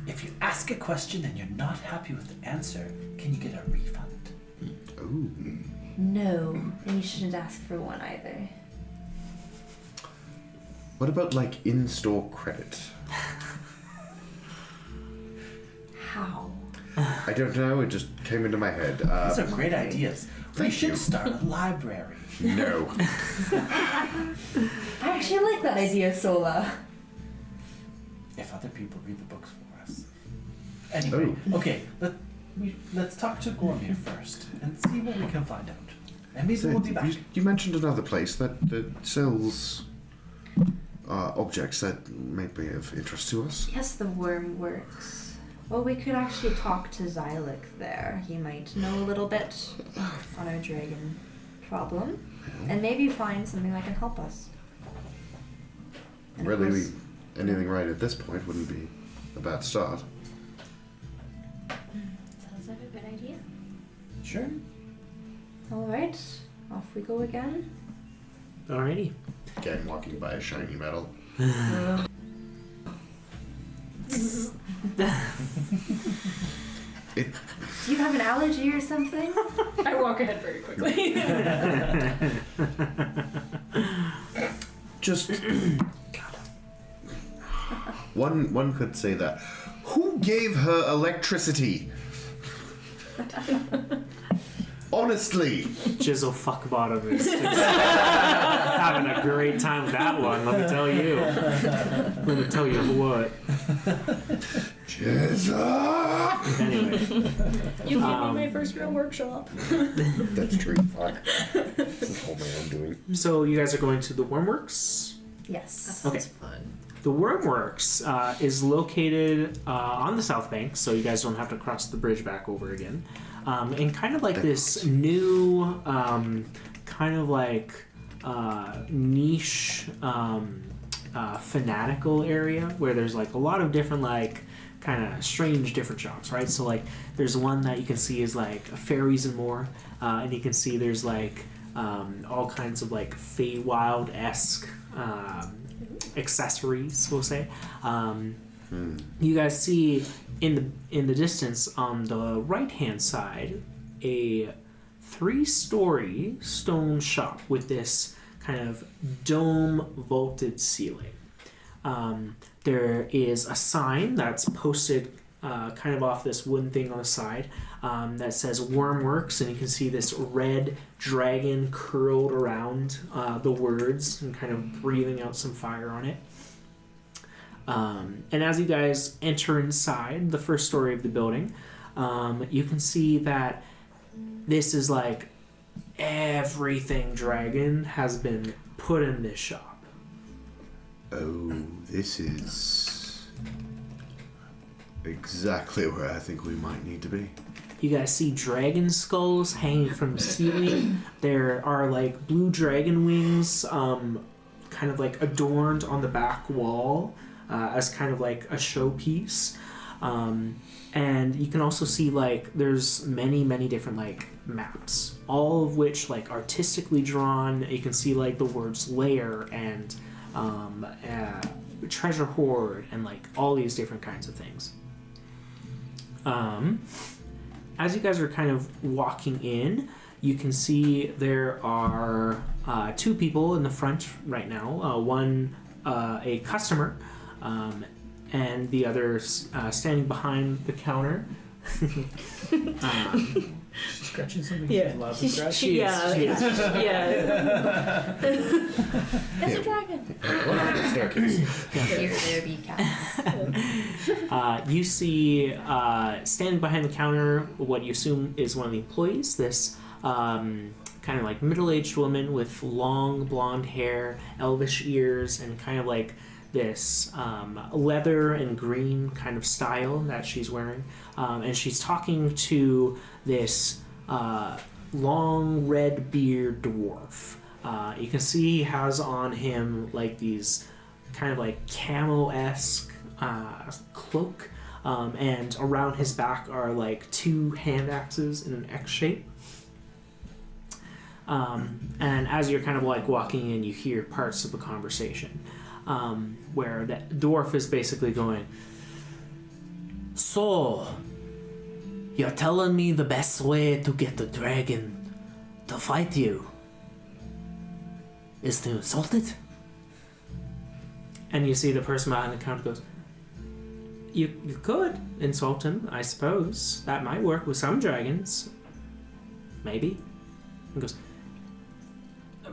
F: If you ask a question and you're not happy with the answer, can you get a refund?
C: Ooh.
E: No, and you shouldn't ask for one either.
C: What about, like, in-store credit?
E: How?
C: I don't know, it just came into my head.
F: These are great ideas. We
C: Thank
F: should
C: you.
F: start a library.
C: No.
E: I actually like that idea, Sola.
F: If other people read the books for us. Anyway, okay, let's talk to Gormir first and see what we can find out. And maybe we'll be back.
C: You mentioned another place that sells objects that may be of interest to us.
E: Yes, the worm works. Well, we could actually talk to Xylic there. He might know a little bit on our dragon problem. And maybe find something that can help us. And of
C: Really,
E: course-
C: anything right at this point wouldn't be a bad start.
E: Sounds like a good idea.
F: Sure.
E: Alright, off we go again.
A: Alrighty.
C: Again, walking by a shiny metal.
E: Do you have an allergy or something?
H: I walk ahead very quickly.
C: Just one could say that. Who gave her electricity? Honestly.
A: Jizzle fuckbottom is just having a great time with that one, let me tell you. Let me tell you what.
C: Jizzle!
A: Anyway.
H: You gave me my first real workshop.
C: That's true. Fuck. This is all my own doing.
A: So you guys are going to the Wormworks?
E: Yes.
A: Okay.
H: Fun.
A: The Wormworks is located on the south bank, so you guys don't have to cross the bridge back over again. And kind of like this new, kind of like niche, fanatical area where there's like a lot of different like kind of strange different shops, right? So like there's one that you can see is like fairies and more, and you can see there's like all kinds of like Feywild-esque accessories, we'll say. You guys see in the distance on the right hand side a 3-story stone shop with this kind of dome vaulted ceiling. There is a sign that's posted kind of off this wooden thing on the side that says Wormworks, and you can see this red dragon curled around the words and kind of breathing out some fire on it. And as you guys enter inside the first story of the building, you can see that this is like everything dragon has been put in this shop.
C: Oh, this is exactly where I think we might need to be.
A: You guys see dragon skulls hanging from the ceiling. There are like blue dragon wings kind of like adorned on the back wall as kind of like a showpiece. And you can also see like there's many different like maps, all of which like artistically drawn. You can see like the words lair and treasure hoard and like all these different kinds of things. As you guys are kind of walking in, you can see there are two people in the front right now. One a customer. And the others standing behind the counter.
D: She's scratching something.
G: Yeah.
D: She's allowed to scratch.
A: She is.
G: Yeah.
H: It's a dragon.
C: Staircase.
E: Here there be cats.
A: You see standing behind the counter what you assume is one of the employees. This kind of like middle-aged woman with long blonde hair, elvish ears, and kind of like this leather and green kind of style that she's wearing. And she's talking to this long red beard dwarf. You can see he has on him like these kind of like camo-esque cloak. And around his back are like two hand axes in an X shape. And as you're kind of like walking in, you hear parts of the conversation. Where the dwarf is basically going, "So, you're telling me the best way to get the dragon to fight you is to insult it?" And you see the person behind the counter goes, You could insult him, I suppose. That might work with some dragons. Maybe." He goes,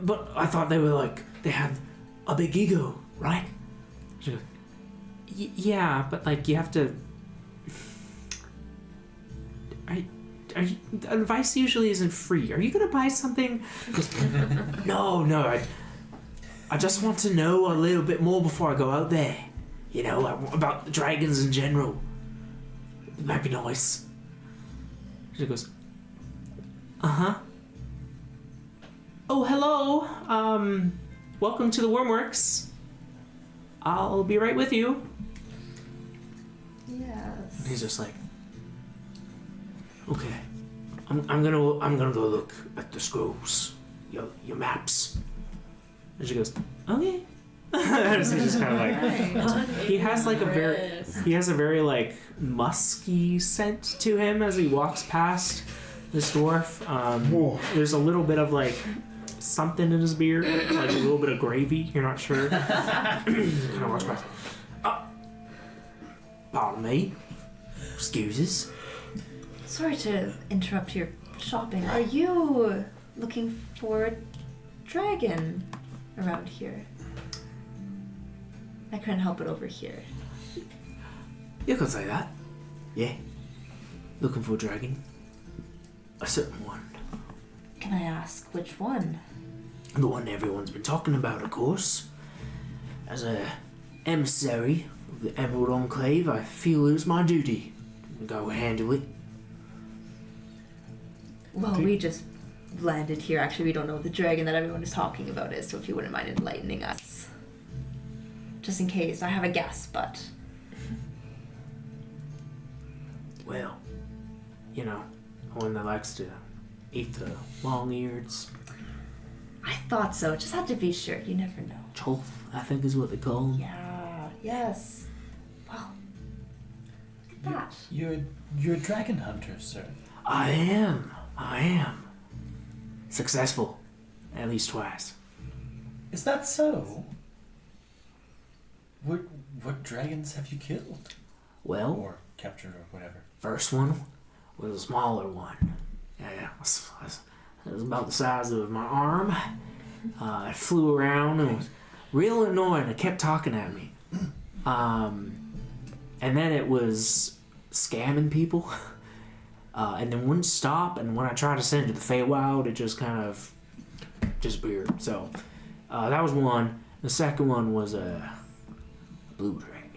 A: "But I thought they were like, they had a big ego, right?" She goes, "Yeah, but like you have to. Advice usually isn't free. Are you gonna buy something?" He goes, No. I just want to know a little bit more before I go out there. You know, about dragons in general. It might be nice." She goes, "Uh-huh. Oh, hello. Welcome to the Wormworks. I'll be right with you."
E: Yes.
A: And he's just like, "Okay, I'm gonna go look at the scrolls, your maps." And she goes, "Okay." He's just kind of like, he has like a very like musky scent to him as he walks past this dwarf. There's a little bit of like something in his beard, like a little bit of gravy. You're not sure. Kind of walks past. Pardon me. Excuses.
E: Sorry to interrupt your shopping. Are you looking for a dragon around here? I couldn't help it over here.
A: You could say that. Yeah. Looking for a dragon. A certain one.
E: Can I ask which one?
A: The one everyone's been talking about, of course. As a emissary of the Emerald Enclave, I feel it's my duty to go handle it.
E: Well, we just landed here. Actually, we don't know what the dragon that everyone is talking about is, so if you wouldn't mind enlightening us. Just in case. I have a guess, but...
A: Well, you know, one that likes to eat the long-eareds.
E: I thought so. Just had to be sure. You never know.
A: Chulth, I think is what they call them.
E: Yeah. Yes. Well, look at that.
D: You're a dragon hunter, sir.
A: I am. Successful. At least twice.
D: Is that so? What dragons have you killed?
A: Well,
D: Or captured or whatever?
A: first one was a smaller one. Yeah, it was about the size of my arm. It flew around and was real annoying. It kept talking at me. And then it was scamming people. And then wouldn't stop. And when I tried to send it to the Feywild, it just kind of disappeared. So that was one. The second one was a blue dragon.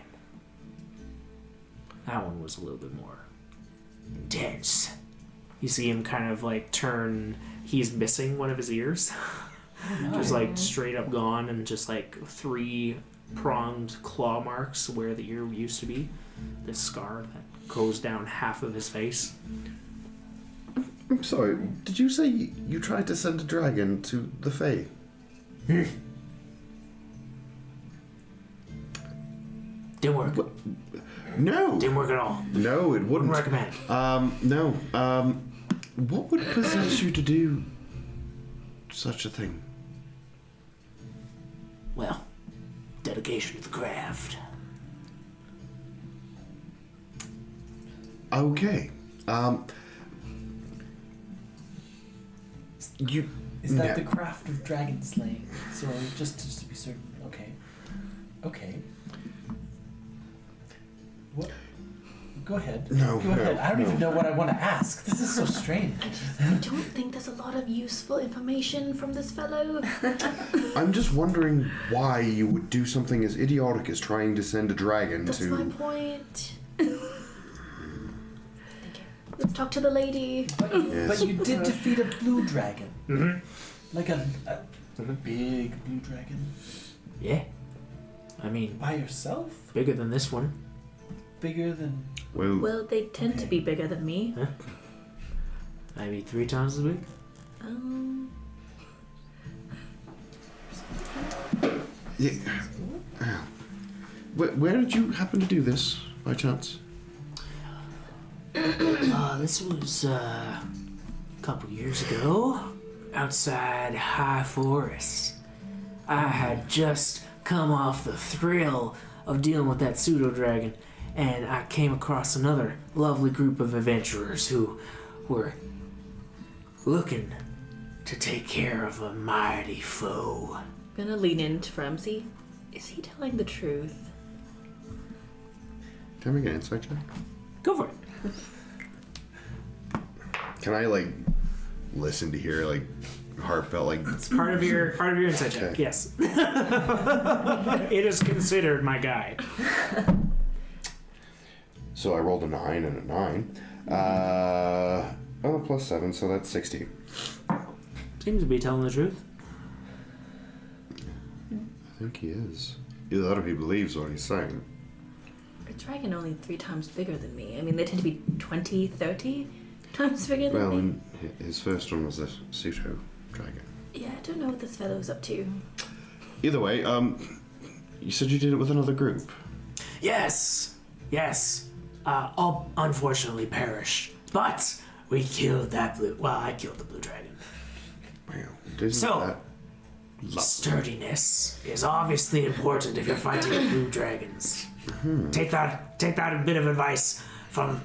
A: That one was a little bit more intense. You see him kind of like turn. He's missing one of his ears. Just like straight up gone, and just like 3 pronged claw marks where the ear used to be. this scar that goes down half of his face.
C: I'm sorry, did you say you tried to send a dragon to the Fae?
A: Didn't work.
C: No.
A: Didn't work at all.
C: No, it wouldn't.
A: Wouldn't recommend.
C: No. What would possess you to do such a thing?
A: Well, dedication to the craft.
C: Okay. You.
D: Is that the craft of dragon slaying? So just to be certain. Okay. What? Go ahead.
C: No,
D: Go ahead.
C: no,
D: I don't
C: no.
D: even know what I want to ask. This is so strange.
G: I don't think there's a lot of useful information from this fellow.
C: I'm just wondering why you would do something as idiotic as trying to send a dragon
G: That's
C: to.
G: my point. Let's talk to the lady.
C: Yes.
D: But you did defeat a blue dragon.
A: Mm-hmm.
D: Like a big blue dragon.
A: Yeah. I mean,
D: By yourself?
A: bigger than this one.
D: Bigger than...
G: Well, they tend to be bigger than me.
A: Maybe 3 times as big.
C: Yeah. Where did you happen to do this, by chance?
A: This was a couple years ago, outside High Forest. I had just come off the thrill of dealing with that pseudo-dragon, and I came across another lovely group of adventurers who were looking to take care of a mighty foe.
G: I'm gonna lean into Ramsey. Is he telling the truth?
C: Can we get an insight check?
A: Go for it.
C: Can I listen to hear heartfelt
A: It's part of your insight check.
C: Okay.
A: Yes. It is considered my guide.
C: So I rolled a 9 and a 9. Plus 7, so that's 60.
A: Seems to be telling the truth.
C: I think he is. Either that or he believes what he's saying.
G: A dragon only 3 times bigger than me. I mean, they tend to be 20, 30 times bigger than
C: Well,
G: me.
C: and his first one was a pseudo dragon.
G: Yeah, I don't know what this fellow's up to.
C: Either way, you said you did it with another group.
A: Yes. All unfortunately perished. But we killed that I killed the blue dragon.
C: Wow. Isn't
A: So,
C: that lovely?
A: Sturdiness is obviously important if you're fighting blue dragons. Take that a bit of advice from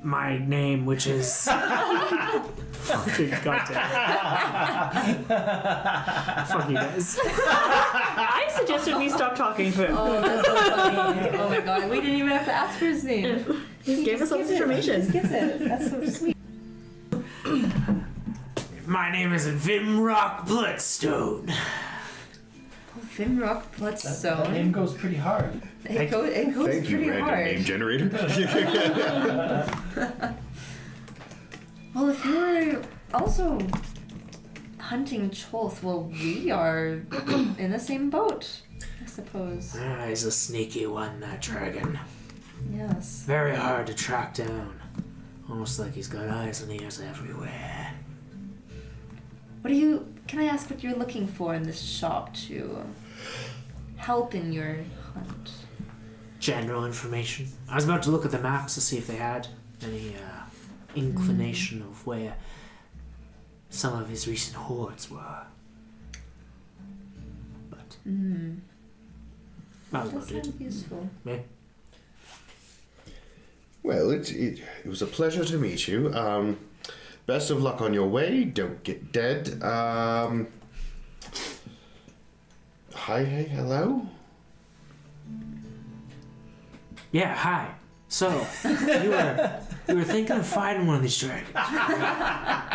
A: my name, which is fucking goddamn. Fuck you guys.
G: I suggested we stop talking for him.
E: Oh, that's so funny. Oh my god, we didn't even have to ask for his name.
G: He gave us all this information.
E: He gives it. That's so sweet.
A: My name is Vimrock Bloodstone.
E: Vimrock
D: That
E: Bloodstone.
D: name goes pretty hard.
E: It goes
C: Thank
E: pretty
C: you, random
E: hard.
C: name generator.
E: Well, if you're also hunting Chulth, well, we are in the same boat, I suppose.
A: He's a sneaky one, that dragon.
E: Yes.
A: Very hard to track down. Almost like he's got eyes and ears everywhere.
E: Can I ask what you're looking for in this shop to help in your hunt?
A: General information. I was about to look at the maps to see if they had any inclination of where some of his recent hordes were. But that was
E: That
A: about it.
E: sounds useful.
A: Yeah.
C: Well, it was a pleasure to meet you. Best of luck on your way. Don't get dead. Hi, hey, hello?
A: Yeah, hi. So, you were thinking of fighting one of these dragons.
C: I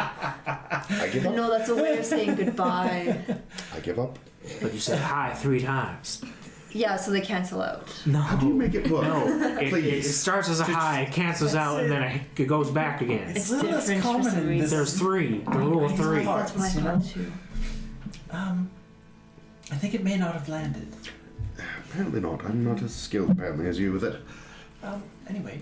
C: give up.
E: No, that's a way of saying goodbye.
C: I give up.
A: But you said hi 3 times.
E: Yeah, so they cancel out.
A: No.
C: How do you make it work?
A: No, it
C: Please.
A: starts as a high, it cancels out, and then it goes back again.
E: It's
D: a little less
E: different for
D: common
E: some
D: in
E: reason.
D: this.
A: There's 3, the rule of 3.
E: That's what I
D: You know?
E: thought too.
D: I think it may not have landed.
C: Apparently not. I'm not as skilled, apparently, as you with it.
F: Anyway,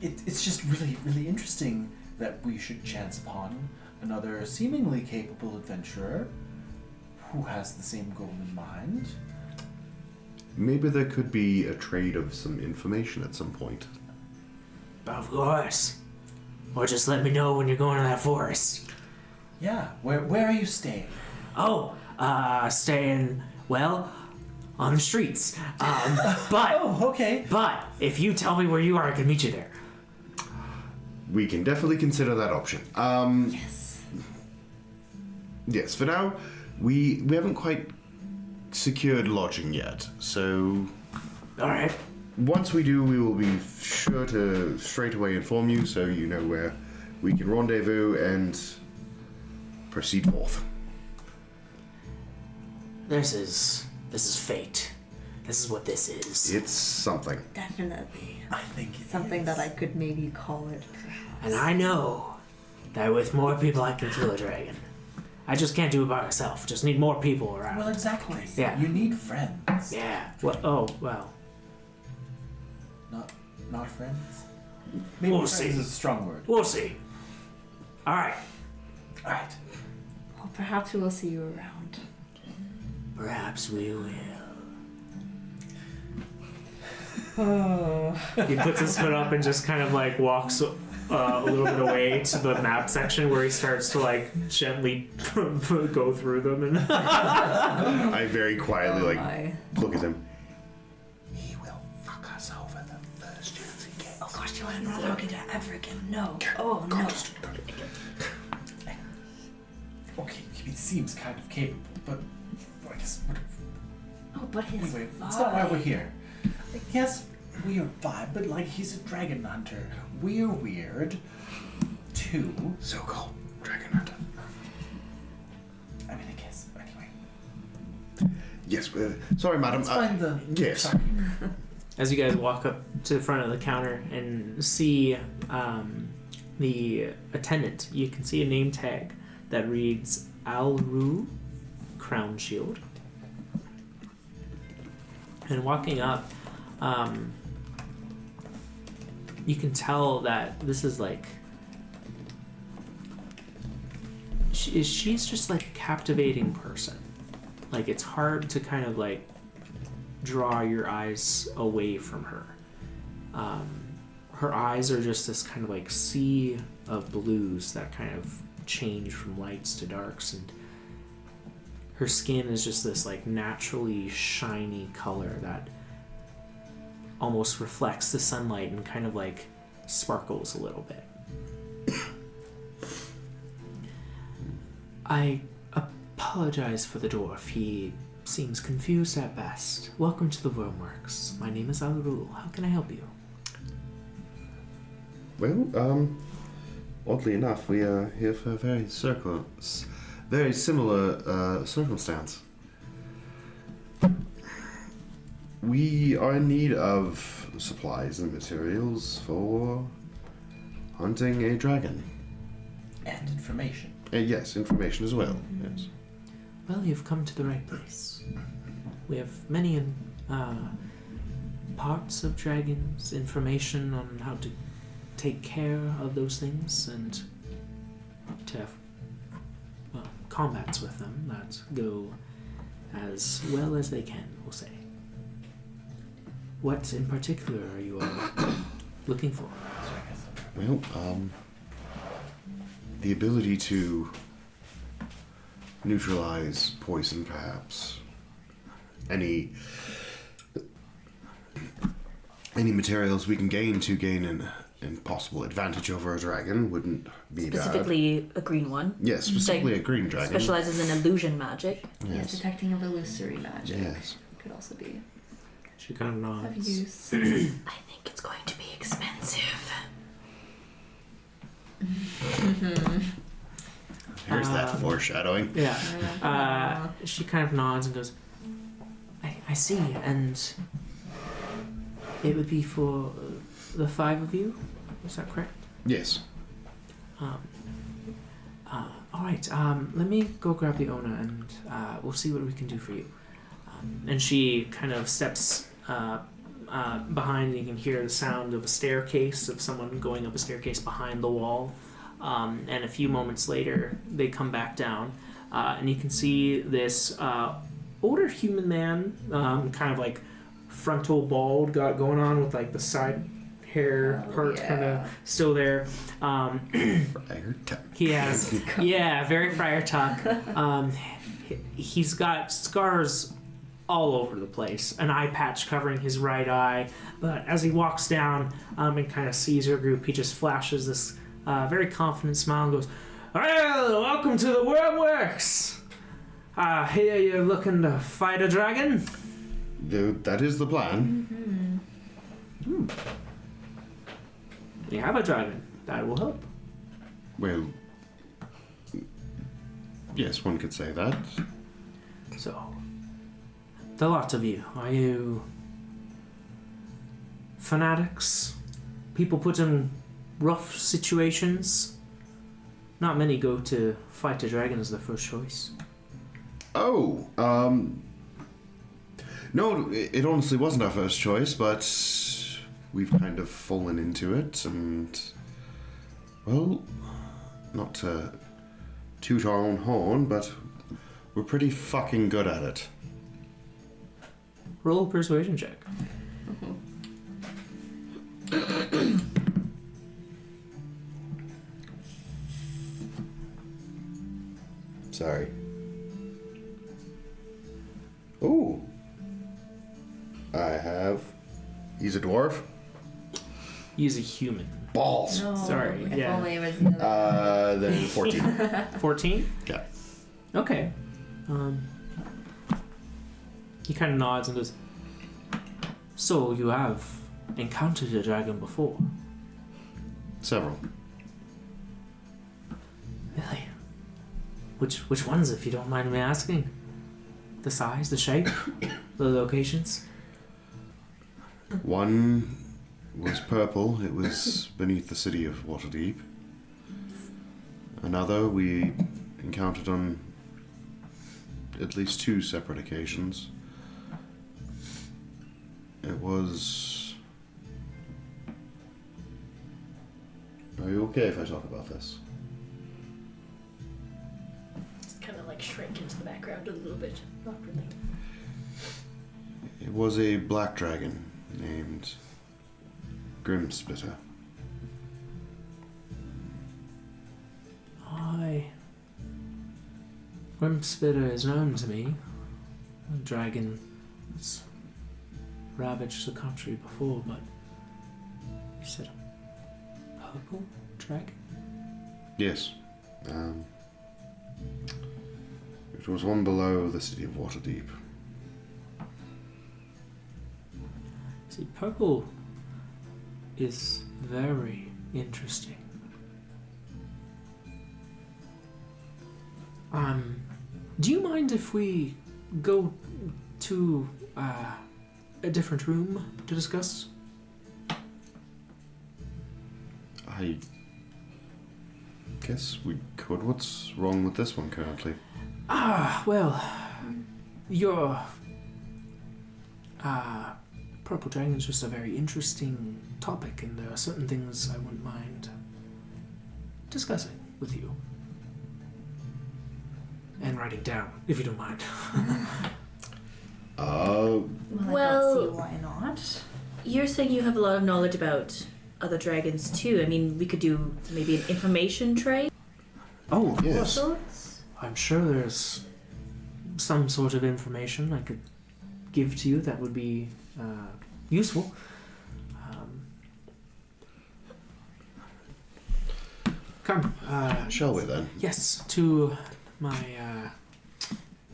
F: it's just really, really interesting that we should chance upon another seemingly capable adventurer who has the same goal in mind.
C: Maybe there could be a trade of some information at some point.
A: Of course. Or just let me know when you're going to that forest.
F: Yeah, where are you staying?
A: Oh, staying, well, on the streets. But,
F: Oh, okay.
A: but, if you tell me where you are, I can meet you there.
C: We can definitely consider that option.
E: Yes.
C: Yes, for now, we haven't quite secured lodging yet, so
A: Alright.
C: once we do, we will be sure to straight away inform you so you know where we can rendezvous and proceed forth.
A: This is fate. This is what this is.
C: It's something.
E: Definitely.
F: I think it
E: Something
F: is.
E: that I could maybe call it.
A: And I know that with more people I can kill a dragon. I just can't do it by myself. Just need more people around.
F: Well, exactly.
A: Yeah.
F: You need friends.
A: Yeah. Well, oh, well.
F: Not friends? Maybe
A: We'll
F: friends
A: see.
F: is a strong word.
A: We'll see. Alright.
F: Alright.
E: Well, perhaps we will see you around.
A: Perhaps we will.
E: Oh.
A: He puts his foot up and just kind of like walks a little bit away to the map section where he starts to like gently go through them. And
C: I very quietly
E: my.
C: look at him.
F: He will fuck us over the first chance he gets.
E: Oh gosh, you want to know how to ever again? No. Oh no.
F: Okay, he seems kind of capable, but I guess
E: Oh, but his
F: anyway, that's not why we're here. Yes, weird vibe, but like he's a dragon hunter. We're weird too.
C: So-called dragon hunter.
F: I mean, I guess. Anyway,
C: Yes, sorry, madam.
F: let's find the.
C: yes.
F: Sorry.
A: as you guys walk up to the front of the counter and see the attendant, you can see a name tag that reads Alru Crown Shield. And walking up, you can tell that this is like she's just like a captivating person. Like it's hard to kind of like draw your eyes away from her. Her eyes are just this kind of like sea of blues that kind of change from lights to darks, and her skin is just this like naturally shiny color that almost reflects the sunlight and kind of like sparkles a little bit. I apologize for the dwarf. He seems confused at best. Welcome to the Wormworks. My name is Alrul. How can I help you?
C: Well, oddly enough, we are here for a very similar circumstance. We are in need of supplies and materials for hunting a dragon.
F: And information.
C: Yes, information as well. Yes.
A: Well, you've come to the right place. We have many parts of dragons, information on how to take care of those things, and to have combats with them that go as well as they can, we'll say. What in particular are you all looking for?
C: Well, the ability to neutralize poison, perhaps. Any materials we can gain to gain an possible advantage over a dragon wouldn't be bad.
G: Specifically a green one.
C: Yes, specifically a green dragon.
G: Specializes in illusion magic.
E: Yeah,
C: Yes.
E: detecting of illusory magic.
C: Yes.
E: Could also be
A: She kind of
E: of
A: nods.
E: use.
G: I think it's going to be expensive.
C: Here's that foreshadowing.
A: Yeah. She kind of nods and goes, I see, and it would be for the 5 of you? Is that correct?
C: Yes.
A: Alright, let me go grab the Ona and we'll see what we can do for you. And she kind of steps behind, and you can hear the sound of a staircase, of someone going up a staircase behind the wall. And a few moments later, they come back down, and you can see this older human man, kind of like frontal bald, got going on with like the side hair part kind of still there.
C: Friar Tuck.
A: He has, very Friar Tuck. He's got scars all over the place, an eye patch covering his right eye, but as he walks down and kind of sees your group, he just flashes this very confident smile and goes, "Well, welcome to the Wormworks. Here you're looking to fight a dragon?"
C: That is the plan.
A: We have a dragon. That will help.
C: Well, yes, one could say that.
A: So, the lot of you, are you fanatics? People put in rough situations? Not many go to fight a dragon as their first choice.
C: Oh, no, it honestly wasn't our first choice, but we've kind of fallen into it, and, well, not to toot our own horn, but we're pretty fucking good at it.
A: Roll a persuasion check.
C: Sorry. Ooh. I have... He's a dwarf?
A: He's a human.
C: Balls!
E: No,
A: Sorry,
E: if
A: yeah.
E: only it was the other.
C: Then 14.
A: 14?
C: Yeah.
A: Okay. He kind of nods and goes, "So you have encountered a dragon before?"
C: Several.
A: Really? Which ones, if you don't mind me asking? The size, the shape, the locations?
C: One was purple. It was beneath the city of Waterdeep. Another we encountered on at least 2 separate occasions. It was... Are you okay if I talk about this?
H: Just kind of like shrink into the background a little bit. Not really.
C: It was a black dragon named Grimsplitter.
A: Grimsplitter is known to me. A dragon that's ravaged the country before, but you said a purple dragon?
C: Yes. It was one below the city of Waterdeep.
A: See, purple is very interesting. Do you mind if we go to a different room to discuss?
C: I guess we could. What's wrong with this one currently?
A: Well, your purple dragon is just a very interesting topic, and there are certain things I wouldn't mind discussing with you. And writing down, if you don't mind.
E: Well, I
G: Well-
E: don't see why not.
G: You're saying you have a lot of knowledge about other dragons too. I mean, we could do maybe an information trade.
A: Oh, of
C: Yes.
A: course.
E: Sorts?
A: I'm sure there's some sort of information I could give to you that would be useful. Come,
C: Shall we then?
A: yes, to my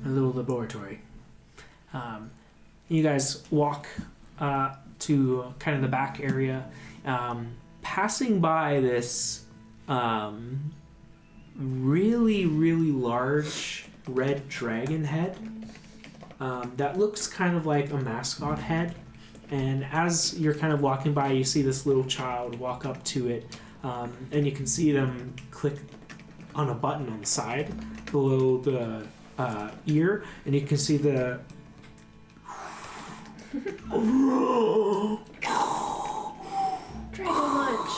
A: little laboratory. You guys walk to kind of the back area, passing by this really, really large red dragon head that looks kind of like a mascot head. And as you're kind of walking by, you see this little child walk up to it, and you can see them click on a button on the side below the ear, and you can see the
H: Dragon lunch.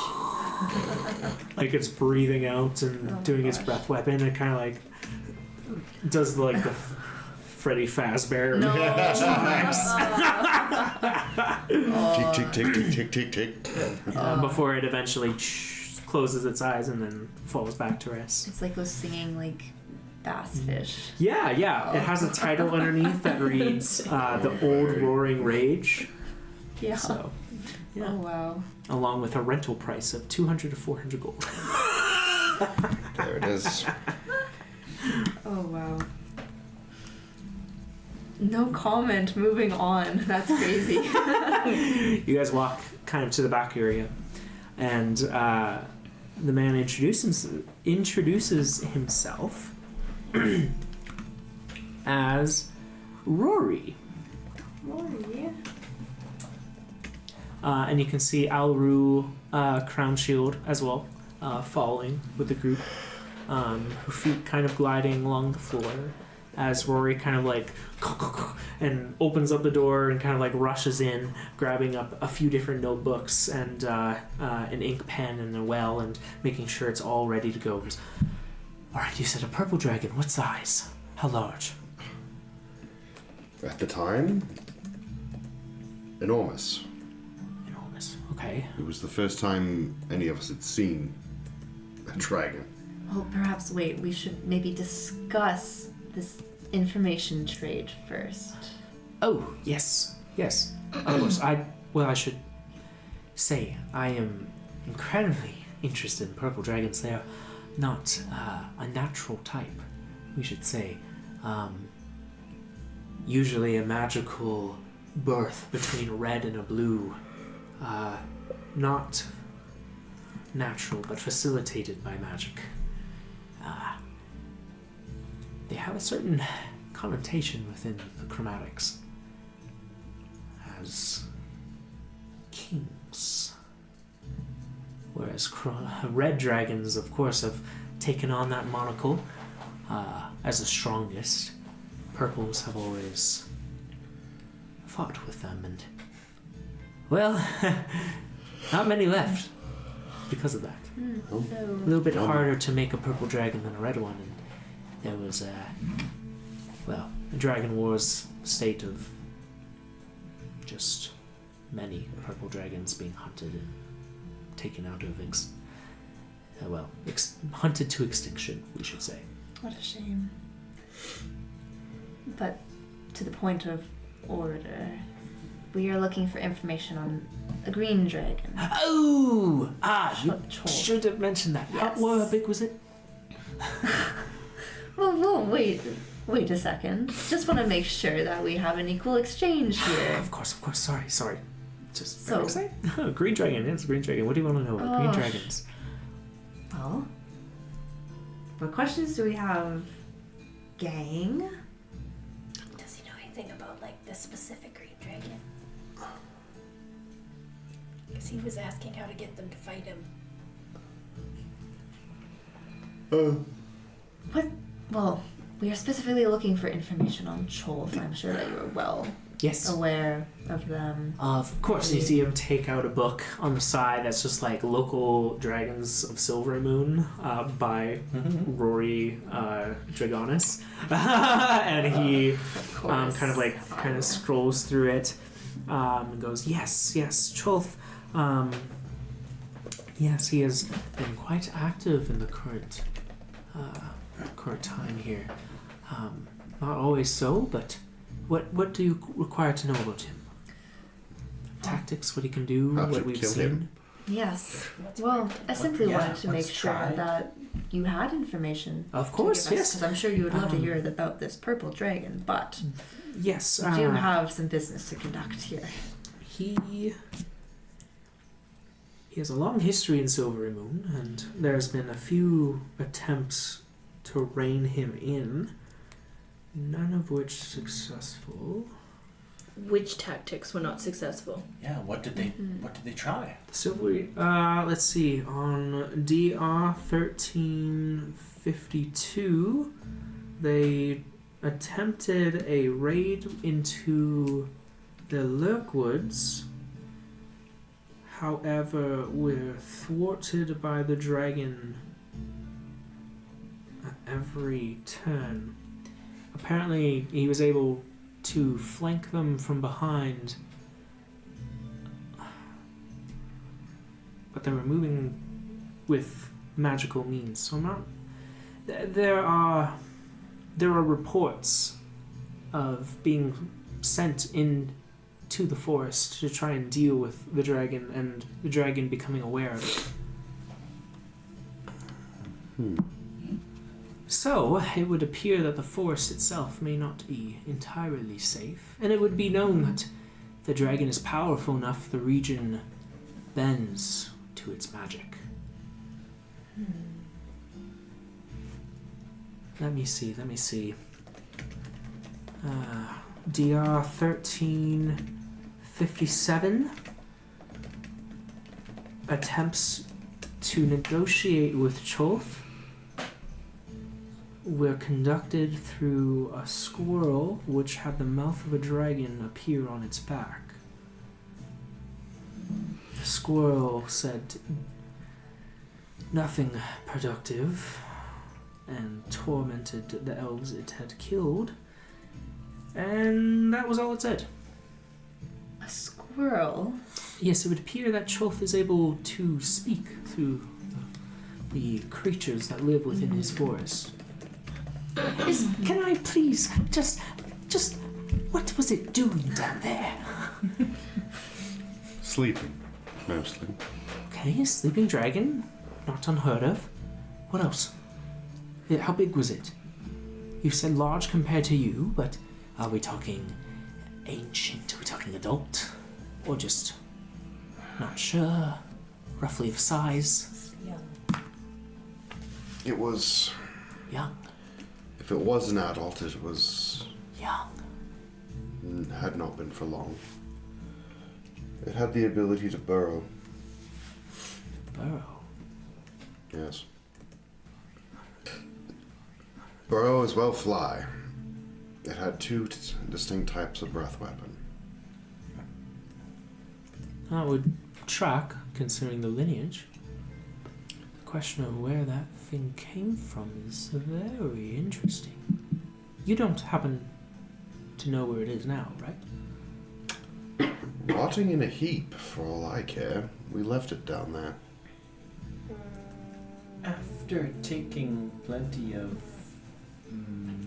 A: Like it's breathing out and doing its breath weapon. It kind of like does like the Freddy Fazbear.
E: No.
C: Tick, tick, tick, tick, tick, tick, tick.
A: Before it eventually closes its eyes and then falls back to rest.
E: It's like those singing like bass fish.
A: Yeah. It has a title underneath that reads "The Old Roaring Rage."
E: Yeah.
A: So, yeah.
E: Oh wow.
A: Along with a rental price of 200 to 400 gold.
C: There it is.
E: Oh wow. No comment. Moving on. That's crazy.
A: You guys walk kind of to the back area, and the man introduces himself as Rory.
E: Rory.
A: And you can see Alru Crown Shield as well, following with the group, her feet kind of gliding along the floor as Rory kind of like and opens up the door and kind of like rushes in, grabbing up a few different notebooks and an ink pen and a well and making sure it's all ready to go. Alright, you said a purple dragon. What size? How large?
C: At the time, enormous.
A: Enormous. Okay.
C: It was the first time any of us had seen a dragon.
E: Well, perhaps wait. We should maybe discuss this information trade first.
A: Oh, yes. Of course. I should say I am incredibly interested in purple dragons. They are not a natural type, we should say. Usually a magical birth between a red and a blue. Not natural, but facilitated by magic. They have a certain connotation within the chromatics as kings. Whereas red dragons, of course, have taken on that monocle as the strongest. Purples have always fought with them, and, well, not many left because of that. A little bit harder to make a purple dragon than a red one, and there was the Dragon War's state of just many purple dragons being hunted and taken out of hunted to extinction, we should say.
E: What a shame. But to the point of order, we are looking for information on a green dragon.
A: Oh! You
E: Chulth.
A: should have mentioned that.
E: Yes.
A: How big was it?
E: Well, wait a second. Just want to make sure that we have an equal exchange here.
A: Of course. Sorry. Just
E: So-
A: excited. Green dragon. Yes, green dragon. What do you want to know about green dragons?
E: Well, what questions do we have, gang?
G: Does he know anything about like the specific green dragon? Because he was asking how to get them to fight him.
E: What? Well, we are specifically looking for information on Chulth. I'm sure that you are well
A: Yes.
E: aware of them.
A: Of course, you see him take out a book on the side that's just like Local Dragons of Silvery Moon by Rory Dragonis. And he kind of scrolls through it and goes, yes, Chulth. Yes, he has been quite active in the current time here. Not always so, but what do you require to know about him? Tactics, what he can do,
C: How
A: what
C: to
A: we've
C: kill
A: seen.
C: him.
E: Yes. Well, I simply wanted to make
F: let's
E: sure
F: try.
E: that you had information.
A: Of course, yes.
E: Because I'm sure you would love to hear about this purple dragon, but
A: Yes.
E: we do have some business to conduct here.
A: He has a long history in Silvery Moon, and there's been a few attempts to rein him in, none of which successful.
G: Which tactics were not successful?
F: Yeah, what did they try?
A: Silvery, let's see, on DR 1352, they attempted a raid into the Lurkwoods, however, were thwarted by the dragon at every turn. Apparently, he was able to flank them from behind, but they were moving with magical means. So I'm not. There are reports of being sent in to the forest to try and deal with the dragon, and the dragon becoming aware of it. So, it would appear that the forest itself may not be entirely safe, and it would be known that the dragon is powerful enough the region bends to its magic. Let me see. DR 1357 attempts to negotiate with Chulth were conducted through a squirrel which had the mouth of a dragon appear on its back. The squirrel said nothing productive and tormented the elves it had killed, and that was all it said.
E: A squirrel?
A: Yes, it would appear that Chulth is able to speak through the creatures that live within his forest. Can I please just what was it doing down there?
C: Sleeping, mostly.
A: Okay, a sleeping dragon, not unheard of. What else? How big was it? You said large compared to you, but are we talking ancient? Are we talking adult? Or just not sure? Roughly of size?
H: Young.
C: It was...
A: Young.
C: If it was an adult, it was...
A: Young.
C: Had not been for long. It had the ability to burrow.
A: Burrow?
C: Yes. Burrow as well fly. It had two distinct types of breath weapon.
A: That would track, considering the lineage. The question of where that thing came from is very interesting. You don't happen to know where it is now, right?
C: Rotting in a heap, for all I care. We left it down there.
F: After taking plenty of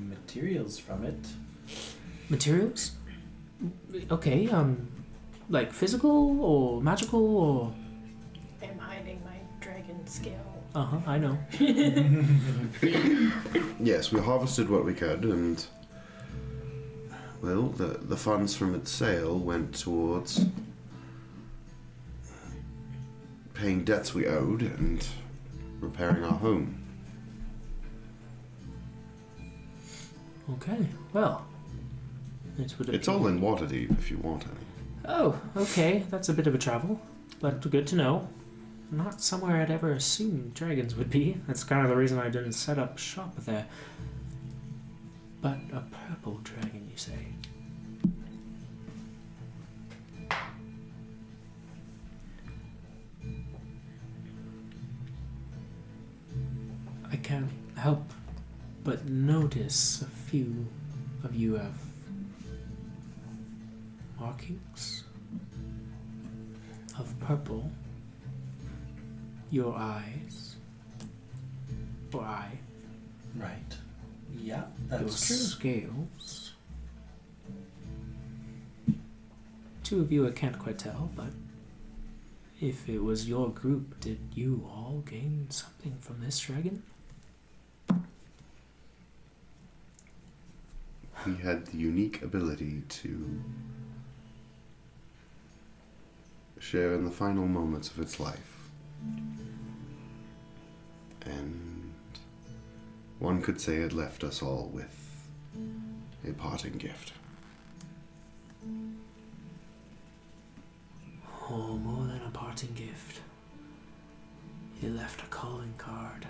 F: materials from it.
A: Materials? Okay, like physical or magical or...
H: I'm hiding my dragon scale.
A: Uh-huh, I know.
C: Yes, we harvested what we could, and... Well, the funds from its sale went towards... paying debts we owed and repairing our home.
A: Okay, well... It would
C: It's
A: appear-
C: all in Waterdeep, if you want any.
A: Oh, okay, that's a bit of a travel, but good to know. Not somewhere I'd ever assumed dragons would be. That's kind of the reason I didn't set up shop there. But a purple dragon, you say? I can't help but notice a few of you have markings of purple. Your eyes. Or eye.
F: Right. Yeah,
A: Your
F: that's true.
A: scales. Two of you I can't quite tell, but if it was your group, did you all gain something from this dragon?
C: He had the unique ability to share in the final moments of its life. And one could say it left us all with a parting gift.
A: Oh, more than a parting gift. It left a calling card.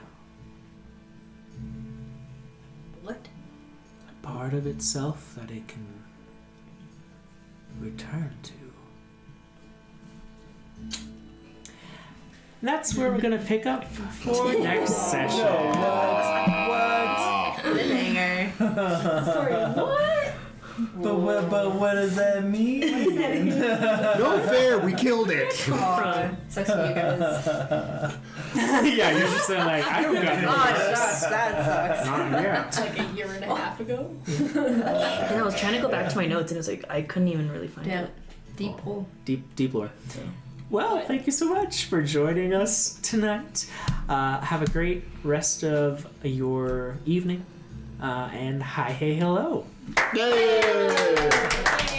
H: What?
A: A part of itself that it can return to. And that's where we're gonna pick up for next session.
E: Cliffhanger.
H: Sorry, what?
F: But what does that mean?
C: No fair, we killed it.
E: Aw, sucks for you guys.
A: Yeah, you're just saying like, I don't got
E: Oh,
A: no
E: shucks, that sucks.
A: Not yet.
H: Like a year and a half ago?
G: And I was trying to go back to my notes, and it was like I couldn't even really find
E: Yeah.
G: it.
E: Deep hole.
A: Deep lore. Well, thank you so much for joining us tonight. Have a great rest of your evening. And hi, hey, hello.
C: Yay!